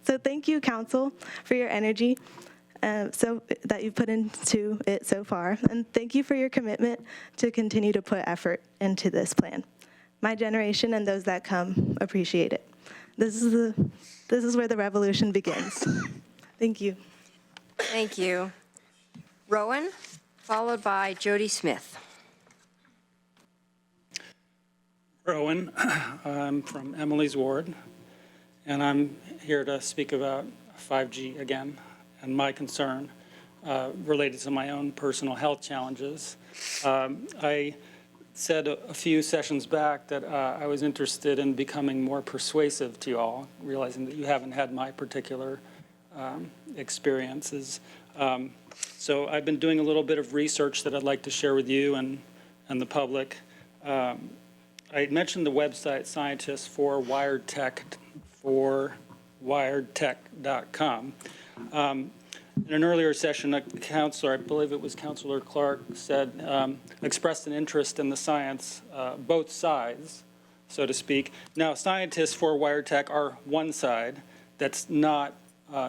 S22: So thank you, Council, for your energy so that you've put into it so far, and thank you for your commitment to continue to put effort into this plan. My generation and those that come appreciate it. This is where the revolution begins. Thank you.
S3: Thank you. Rowan, followed by Jody Smith.
S1: Rowan, I'm from Emily's ward, and I'm here to speak about 5G again and my concern related to my own personal health challenges. I said a few sessions back that I was interested in becoming more persuasive to you all, realizing that you haven't had my particular experiences. So I've been doing a little bit of research that I'd like to share with you and the public. I had mentioned the website Scientists for wiredtech.com. In an earlier session, a counselor, I believe it was Counselor Clark, said, expressed an interest in the science, both sides, so to speak. Now, Scientists for Wired Tech are one side that's not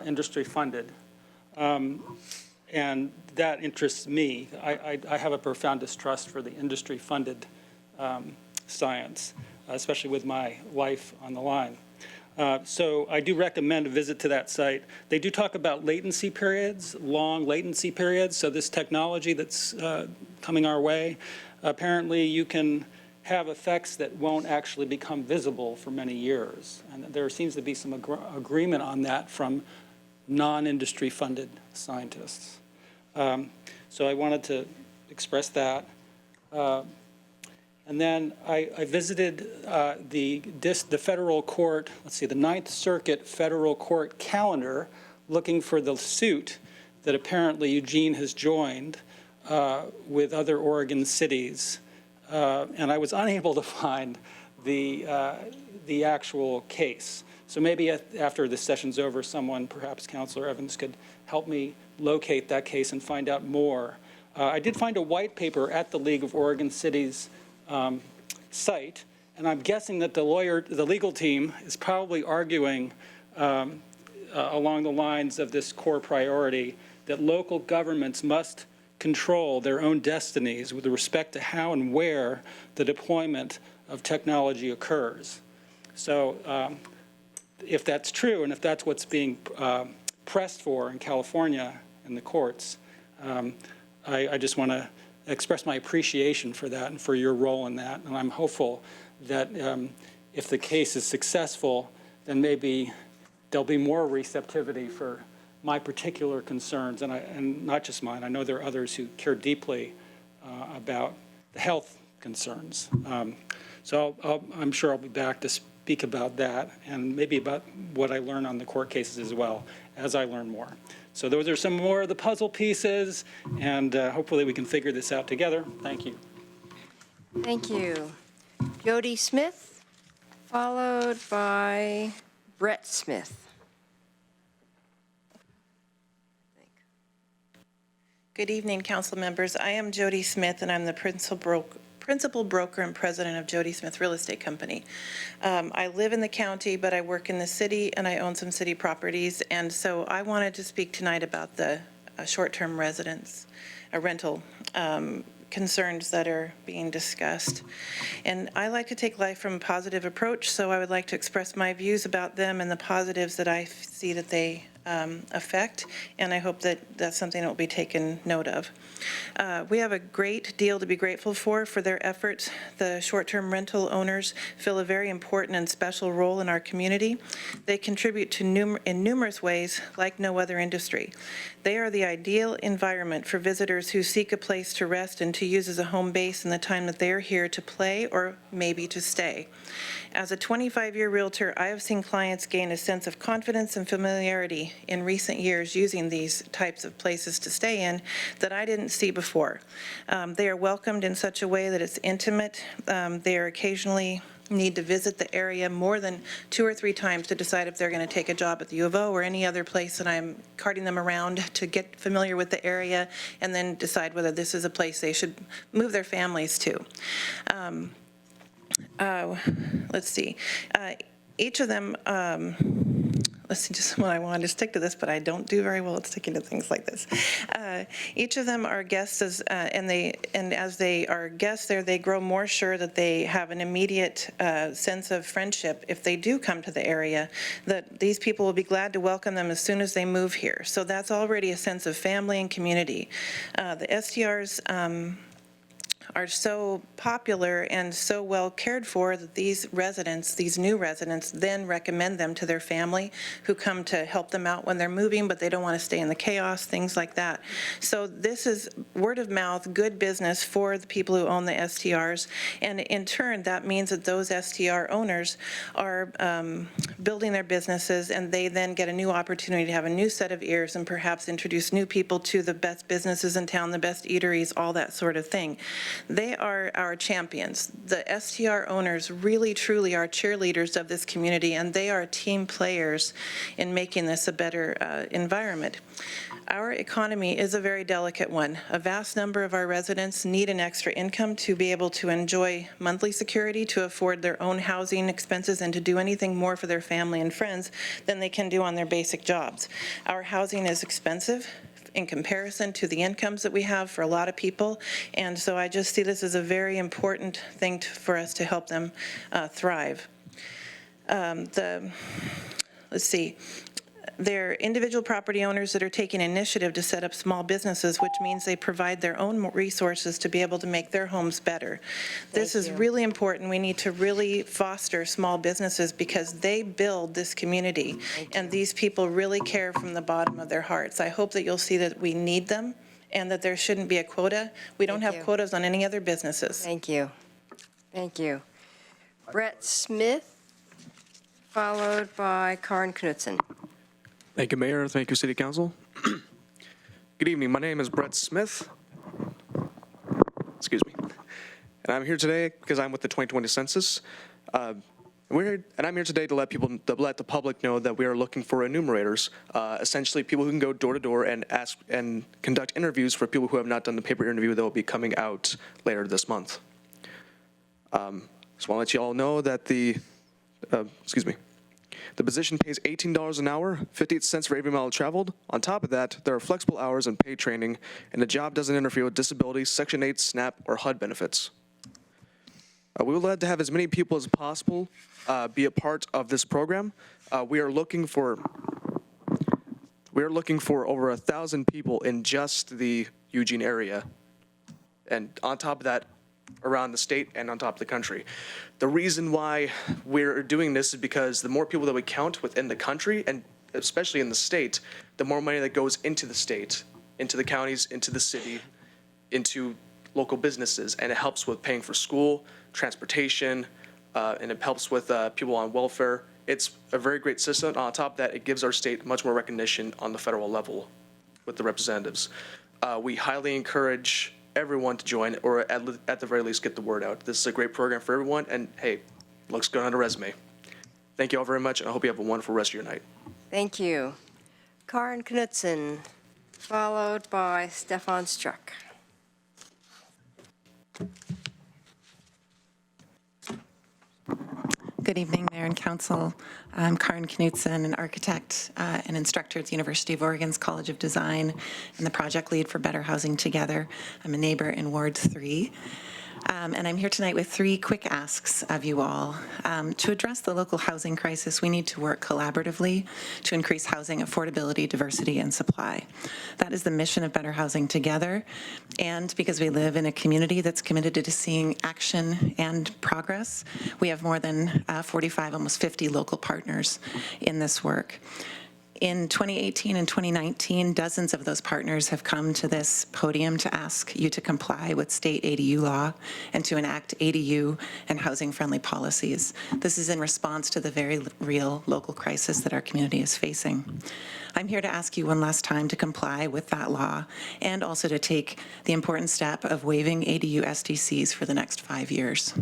S1: industry funded. And that interests me. I have a profound distrust for the industry funded science, especially with my life on the line. So I do recommend a visit to that site. They do talk about latency periods, long latency periods. So this technology that's coming our way, apparently you can have effects that won't actually become visible for many years. And there seems to be some agreement on that from non-industry funded scientists. So I wanted to express that. And then I visited the federal court, the Ninth Circuit Federal Court calendar, looking for the suit that apparently Eugene has joined with other Oregon cities. And I was unable to find the actual case. So maybe after this session's over, someone, perhaps Counselor Evans, could help me locate that case and find out more. I did find a white paper at the League of Oregon Cities site, and I'm guessing that the legal team is probably arguing along the lines of this core priority that local governments must control their own destinies with respect to how and where the deployment of technology occurs. So if that's true, and if that's what's being pressed for in California in the courts, I just want to express my appreciation for that and for your role in that. And I'm hopeful that if the case is successful, then maybe there'll be more receptivity for my particular concerns, and not just mine. I know there are others who care deeply about the health concerns. So I'm sure I'll be back to speak about that and maybe about what I learn on the court cases as well as I learn more. So those are some more of the puzzle pieces, and hopefully we can figure this out together. Thank you.
S3: Thank you. Jody Smith, followed by Brett Smith.
S2: Good evening, council members. I am Jody Smith, and I'm the principal broker and president of Jody Smith Real Estate Company. I live in the county, but I work in the city, and I own some city properties. And so I wanted to speak tonight about the short-term residence, rental concerns that are being discussed. And I like to take life from a positive approach, so I would like to express my views about them and the positives that I see that they affect, and I hope that that's something that will be taken note of. We have a great deal to be grateful for their efforts. The short-term rental owners fill a very important and special role in our community. They contribute to in numerous ways like no other industry. They are the ideal environment for visitors who seek a place to rest and to use as a home base in the time that they are here to play or maybe to stay. As a 25-year realtor, I have seen clients gain a sense of confidence and familiarity in recent years using these types of places to stay in that I didn't see before. They are welcomed in such a way that it's intimate. They are occasionally need to visit the area more than 2 or 3 times to decide if they're going to take a job at the U of O or any other place, and I'm carting them around to get familiar with the area and then decide whether this is a place they should move their families to. Let's see. Each of them, let's see, just what I wanted to stick to this, but I don't do very well at sticking to things like this. Each of them are guests, and as they are guests there, they grow more sure that they have an immediate sense of friendship if they do come to the area, that these people will be glad to welcome them as soon as they move here. So that's already a sense of family and community. The STRs are so popular and so well cared for that these residents, these new residents, then recommend them to their family who come to help them out when they're moving, but they don't want to stay in the chaos, things like that. So this is word of mouth, good business for the people who own the STRs. And in turn, that means that those STR owners are building their businesses, and they then get a new opportunity to have a new set of ears and perhaps introduce new people to the best businesses in town, the best eateries, all that sort of thing. They are our champions. The STR owners really, truly are cheerleaders of this community, and they are team players in making this a better environment. Our economy is a very delicate one. A vast number of our residents need an extra income to be able to enjoy monthly security, to afford their own housing expenses, and to do anything more for their family and friends than they can do on their basic jobs. Our housing is expensive in comparison to the incomes that we have for a lot of people. And so I just see this as a very important thing for us to help them thrive. Let's see. They're individual property owners that are taking initiative to set up small businesses, which means they provide their own resources to be able to make their homes better. This is really important. We need to really foster small businesses because they build this community, and these people really care from the bottom of their hearts. I hope that you'll see that we need them and that there shouldn't be a quota. We don't have quotas on any other businesses.
S3: Thank you. Thank you. Brett Smith, followed by Karin Knudsen.
S4: Thank you, Mayor. Thank you, City Council. Good evening. My name is Brett Smith. Excuse me. And I'm here today because I'm with the 2020 Census. I'm here today to let the public know that we are looking for enumerators, essentially people who can go door to door and ask and conduct interviews for people who have not done the paper interview that will be coming out later this month. Just want to let you all know that the position pays $18 an hour, 58 cents for every mile traveled. On top of that, there are flexible hours and paid training, and the job doesn't interfere with disability, Section 8, SNAP, or HUD benefits. We would like to have as many people as possible be a part of this program. We are looking for over 1,000 people in just the Eugene area, and on top of that, around the state and on top of the country. The reason why we're doing this is because the more people that we count within the country, and especially in the state, the more money that goes into the state, into the counties, into the city, into local businesses, and it helps with paying for school, transportation, and it helps with people on welfare. It's a very great system. On top of that, it gives our state much more recognition on the federal level with the representatives. We highly encourage everyone to join, or at the very least get the word out. This is a great program for everyone, and hey, looks good on a resume. Thank you all very much, and I hope you have a wonderful rest of your night.
S3: Thank you. Karin Knudsen, followed by Stefan Struck.
S5: Good evening, Mayor and Council. I'm Karin Knudsen, an architect and instructor at the University of Oregon's College of Design and the project lead for Better Housing Together. I'm a neighbor in Ward 3. And I'm here tonight with 3 quick asks of you all. To address the local housing crisis, we need to work collaboratively to increase housing affordability, diversity, and supply. That is the mission of Better Housing Together. And because we live in a community that's committed to seeing action and progress, we have more than 45, almost 50 local partners in this work. In 2018 and 2019, dozens of those partners have come to this podium to ask you to comply with state ADU law and to enact ADU and housing-friendly policies. This is in response to the very real local crisis that our community is facing. I'm here to ask you one last time to comply with that law and also to take the important step of waiving ADU SDCs for the next 5 years.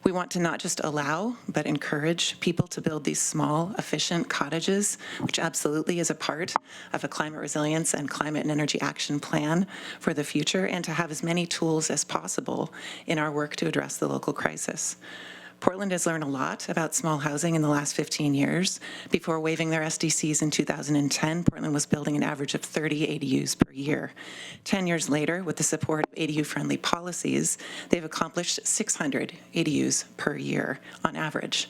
S5: We want to not just allow, but encourage people to build these small, efficient cottages, which absolutely is a part of a climate resilience and climate and energy action plan for the future, and to have as many tools as possible in our work to address the local crisis. Portland has learned a lot about small housing in the last 15 years. Before waiving their SDCs in 2010, Portland was building an average of 30 ADUs per year. 10 years later, with the support of ADU-friendly policies, they've accomplished 600 ADUs per year on average.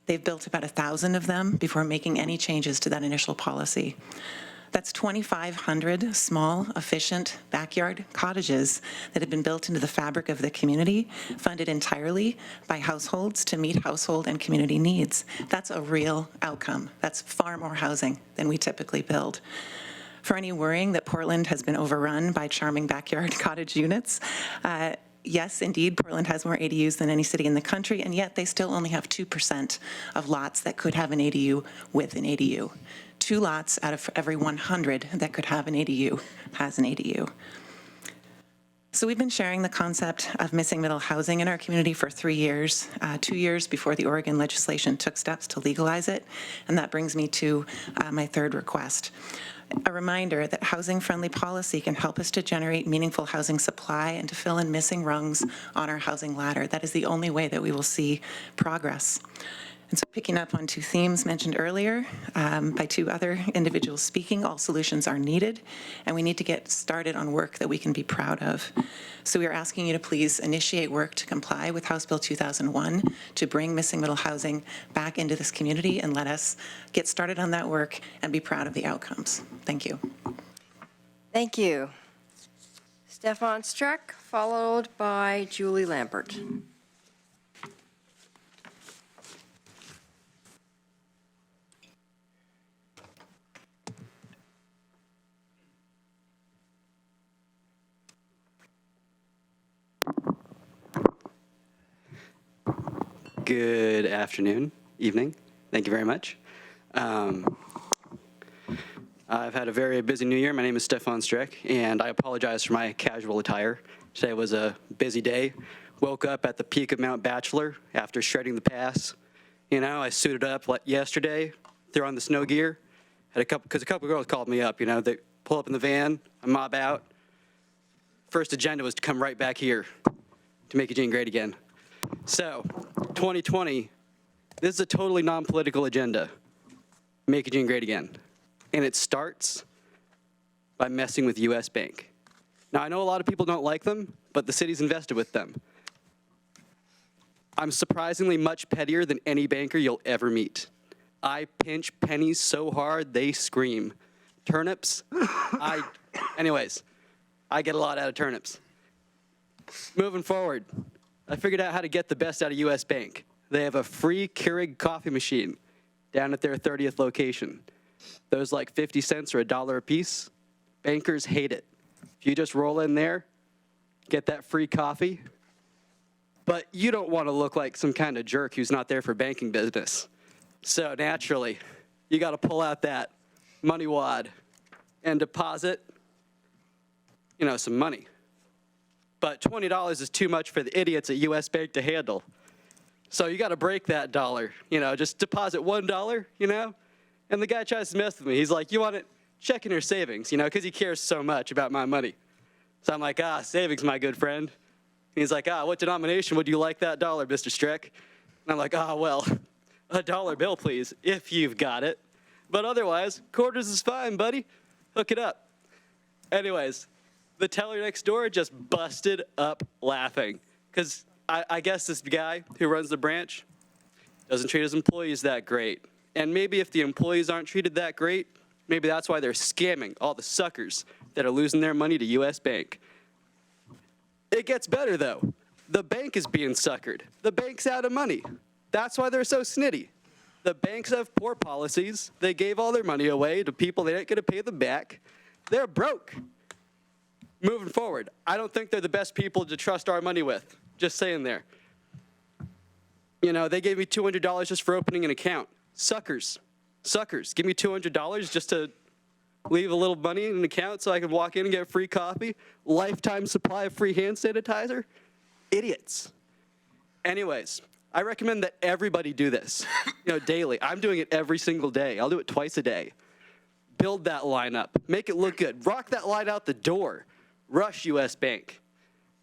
S5: They've built about 1,000 of them before making any changes to that initial policy. That's 2,500 small, efficient backyard cottages that have been built into the fabric of the community, funded entirely by households to meet household and community needs. That's a real outcome. That's far more housing than we typically build. For any worrying that Portland has been overrun by charming backyard cottage units, yes, indeed, Portland has more ADUs than any city in the country, and yet they still only have 2% of lots that could have an ADU with an ADU. 2 lots out of every 100 that could have an ADU has an ADU. So we've been sharing the concept of missing middle housing in our community for 3 years, 2 years before the Oregon legislation took steps to legalize it, and that brings me to my third request. A reminder that housing-friendly policy can help us to generate meaningful housing supply and to fill in missing rungs on our housing ladder. That is the only way that we will see progress. And so picking up on 2 themes mentioned earlier by 2 other individuals speaking, all solutions are needed, and we need to get started on work that we can be proud of. So we are asking you to please initiate work to comply with House Bill 2001 to bring missing middle housing back into this community, and let us get started on that work and be proud of the outcomes. Thank you.
S3: Thank you. Stefan Streck, followed by Julie Lampert.
S6: Good afternoon, evening. Thank you very much. I've had a very busy new year. My name is Stefan Streck, and I apologize for my casual attire. Today was a busy day. Woke up at the peak of Mount Bachelor after shredding the pass. You know, I suited up like yesterday, threw on the snow gear. Because a couple girls called me up, you know, they pull up in the van, I mob out. First agenda was to come right back here to make Eugene great again. So, 2020, this is a totally non-political agenda. Make Eugene great again. And it starts by messing with U.S. Bank. Now, I know a lot of people don't like them, but the city's invested with them. I'm surprisingly much pettier than any banker you'll ever meet. I pinch pennies so hard they scream. Turnips, anyways, I get a lot out of turnips. Moving forward, I figured out how to get the best out of U.S. Bank. They have a free Keurig coffee machine down at their 30th location. Those like 50 cents or $1 a piece. Bankers hate it. If you just roll in there, get that free coffee. But you don't want to look like some kind of jerk who's not there for banking business. So naturally, you got to pull out that money wad and deposit, you know, some money. But $20 is too much for the idiots at U.S. Bank to handle. So you got to break that dollar, you know, just deposit $1, you know? And the guy tries to mess with me. He's like, you want it checking or savings, you know, because he cares so much about my money. So I'm like, savings, my good friend. And he's like, what denomination would you like that dollar, Mr. Streck? And I'm like, well, a $1 bill, please, if you've got it. But otherwise, quarters is fine, buddy. Hook it up. Anyways, the teller next door just busted up laughing because I guess this guy who runs the branch doesn't treat his employees that great. And maybe if the employees aren't treated that great, maybe that's why they're scamming all the suckers that are losing their money to U.S. Bank. It gets better, though. The bank is being suckered. The bank's out of money. That's why they're so snitty. The banks have poor policies. They gave all their money away to people they ain't going to pay them back. They're broke. Moving forward, I don't think they're the best people to trust our money with. Just saying there. You know, they gave me $200 just for opening an account. Suckers. Suckers. Give me $200 just to leave a little money in an account so I can walk in and get free coffee. Lifetime supply of free hand sanitizer. Idiots. Anyways, I recommend that everybody do this, you know, daily. I'm doing it every single day. I'll do it twice a day. Build that line up. Make it look good. Rock that line out the door. Rush U.S. Bank.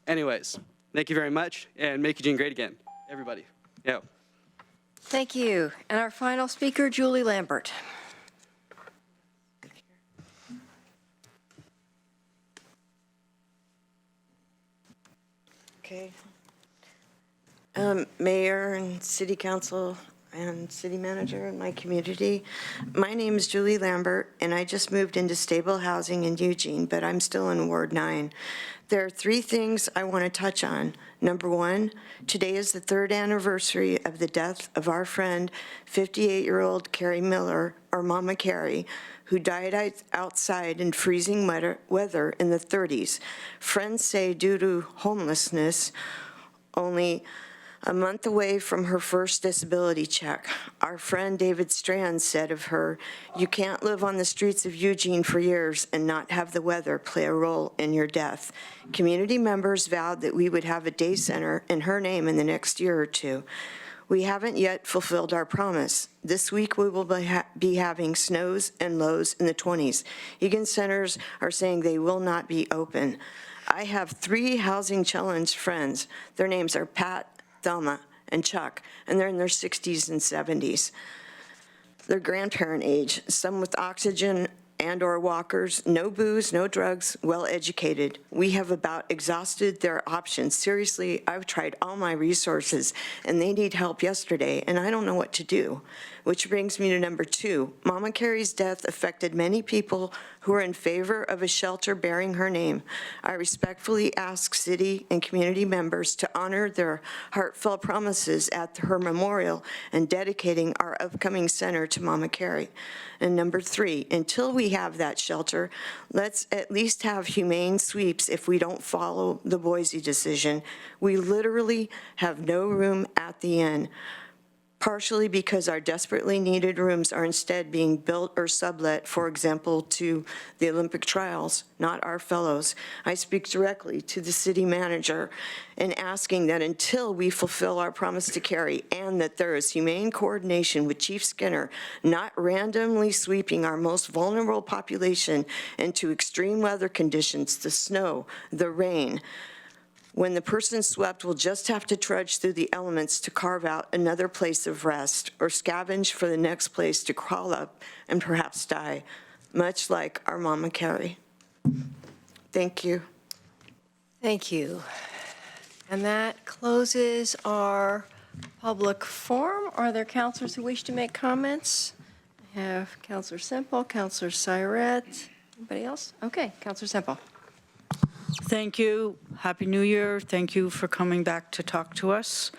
S6: Anyways, thank you very much, and make Eugene great again, everybody. Yeah.
S3: Thank you. And our final speaker, Julie Lambert.
S7: Okay. Mayor and City Council and City Manager in my community. My name is Julie Lambert, and I just moved into stable housing in Eugene, but I'm still in Ward 9. There are 3 things I want to touch on. Number 1, today is the 3rd anniversary of the death of our friend, 58-year-old Carrie Miller, or Mama Carrie, who died outside in freezing weather in the 30s. Friends say due to homelessness, only a month away from her first disability check. Our friend David Strand said of her, "You can't live on the streets of Eugene for years and not have the weather play a role in your death." Community members vowed that we would have a day center in her name in the next year or 2. We haven't yet fulfilled our promise. This week we will be having snows and lows in the 20s. Egan centers are saying they will not be open. I have 3 housing challenge friends. Their names are Pat, Thelma, and Chuck, and they're in their 60s and 70s. They're grandparent age, some with oxygen and/or walkers, no booze, no drugs, well-educated. We have about exhausted their options. Seriously, I've tried all my resources, and they need help yesterday, and I don't know what to do. Which brings me to number 2. Mama Carrie's death affected many people who are in favor of a shelter bearing her name. I respectfully ask city and community members to honor their heartfelt promises at her memorial and dedicating our upcoming center to Mama Carrie. And number 3, until we have that shelter, let's at least have humane sweeps if we don't follow the Boise decision. We literally have no room at the inn, partially because our desperately needed rooms are instead being built or sublet, for example, to the Olympic trials, not our fellows. I speak directly to the city manager in asking that until we fulfill our promise to Carrie and that there is humane coordination with Chief Skinner, not randomly sweeping our most vulnerable population into extreme weather conditions, the snow, the rain, when the person swept will just have to trudge through the elements to carve out another place of rest or scavenge for the next place to crawl up and perhaps die, much like our Mama Carrie. Thank you.
S3: Thank you. And that closes our public forum. Are there counselors who wish to make comments? I have Counselor Semple, Counselor Syret. Anybody else? Okay, Counselor Semple.
S8: Thank you. Happy New Year. Thank you for coming back to talk to us.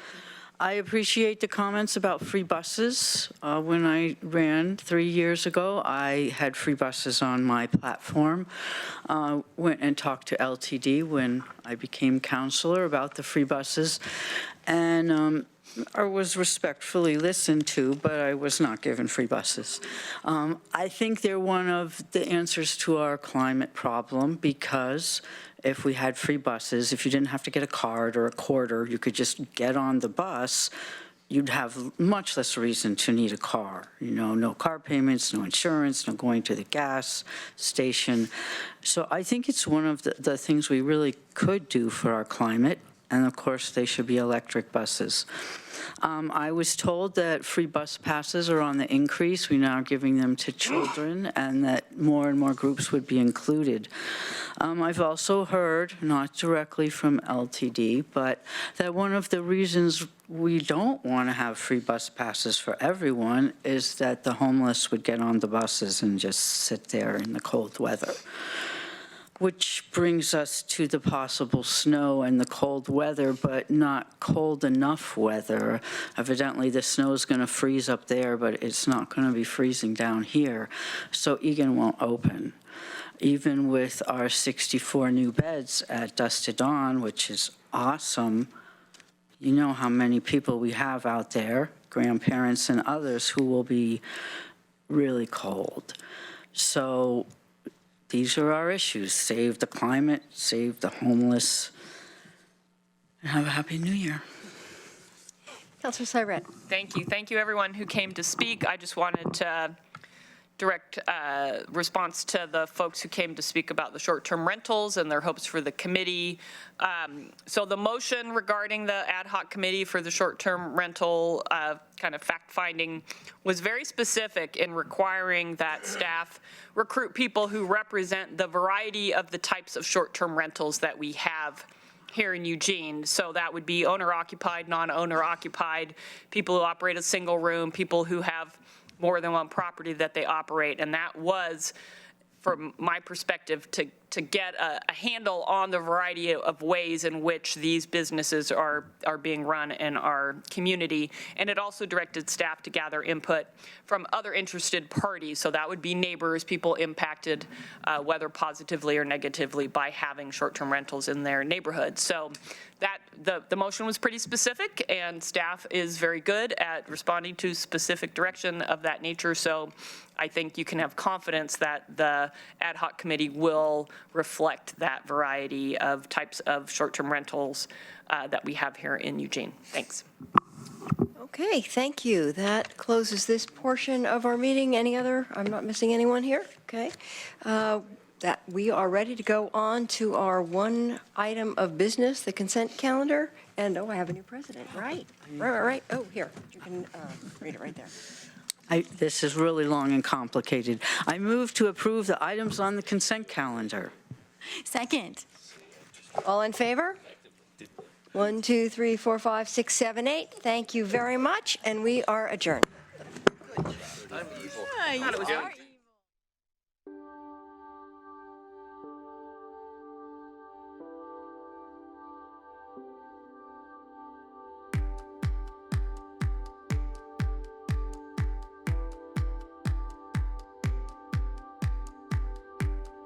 S8: I appreciate the comments about free buses. When I ran 3 years ago, I had free buses on my platform. Went and talked to LTD when I became counselor about the free buses. And I was respectfully listened to, but I was not given free buses. I think they're one of the answers to our climate problem, because if we had free buses, if you didn't have to get a card or a quarter, you could just get on the bus, you'd have much less reason to need a car. You know, no car payments, no insurance, no going to the gas station. So I think it's one of the things we really could do for our climate. And of course, they should be electric buses. I was told that free bus passes are on the increase. We're now giving them to children, and that more and more groups would be included. I've also heard, not directly from LTD, but that one of the reasons we don't want to have free bus passes for everyone is that the homeless would get on the buses and just sit there in the cold weather. Which brings us to the possible snow and the cold weather, but not cold enough weather. Evidently, the snow is going to freeze up there, but it's not going to be freezing down here. So Egan won't open. Even with our 64 new beds at Dusk to Dawn, which is awesome, you know how many people we have out there, grandparents and others, who will be really cold. So these are our issues. Save the climate, save the homeless, and have a happy New Year.
S3: Councilor Syret.
S23: Thank you. Thank you, everyone who came to speak. I just wanted to
S9: direct response to the folks who came to speak about the short-term rentals and their hopes for the committee. So the motion regarding the ad hoc committee for the short-term rental kind of fact-finding was very specific in requiring that staff recruit people who represent the variety of the types of short-term rentals that we have here in Eugene. So that would be owner-occupied, non-owner occupied, people who operate a single room, people who have more than one property that they operate. And that was, from my perspective, to get a handle on the variety of ways in which these businesses are being run in our community. And it also directed staff to gather input from other interested parties. So that would be neighbors, people impacted, whether positively or negatively, by having short-term rentals in their neighborhood. So that the motion was pretty specific, and staff is very good at responding to specific direction of that nature. So I think you can have confidence that the ad hoc committee will reflect that variety of types of short-term rentals that we have here in Eugene. Thanks.
S3: Okay, thank you. That closes this portion of our meeting. Any other? I'm not missing anyone here? Okay. That we are ready to go on to our one item of business, the consent calendar. And, oh, I have a new president, right? Right. Oh, here, you can read it right there.
S8: This is really long and complicated. I move to approve the items on the consent calendar.
S3: Second. All in favor? 1, 2, 3, 4, 5, 6, 7, 8. Thank you very much, and we are adjourned.
S9: I'm evil.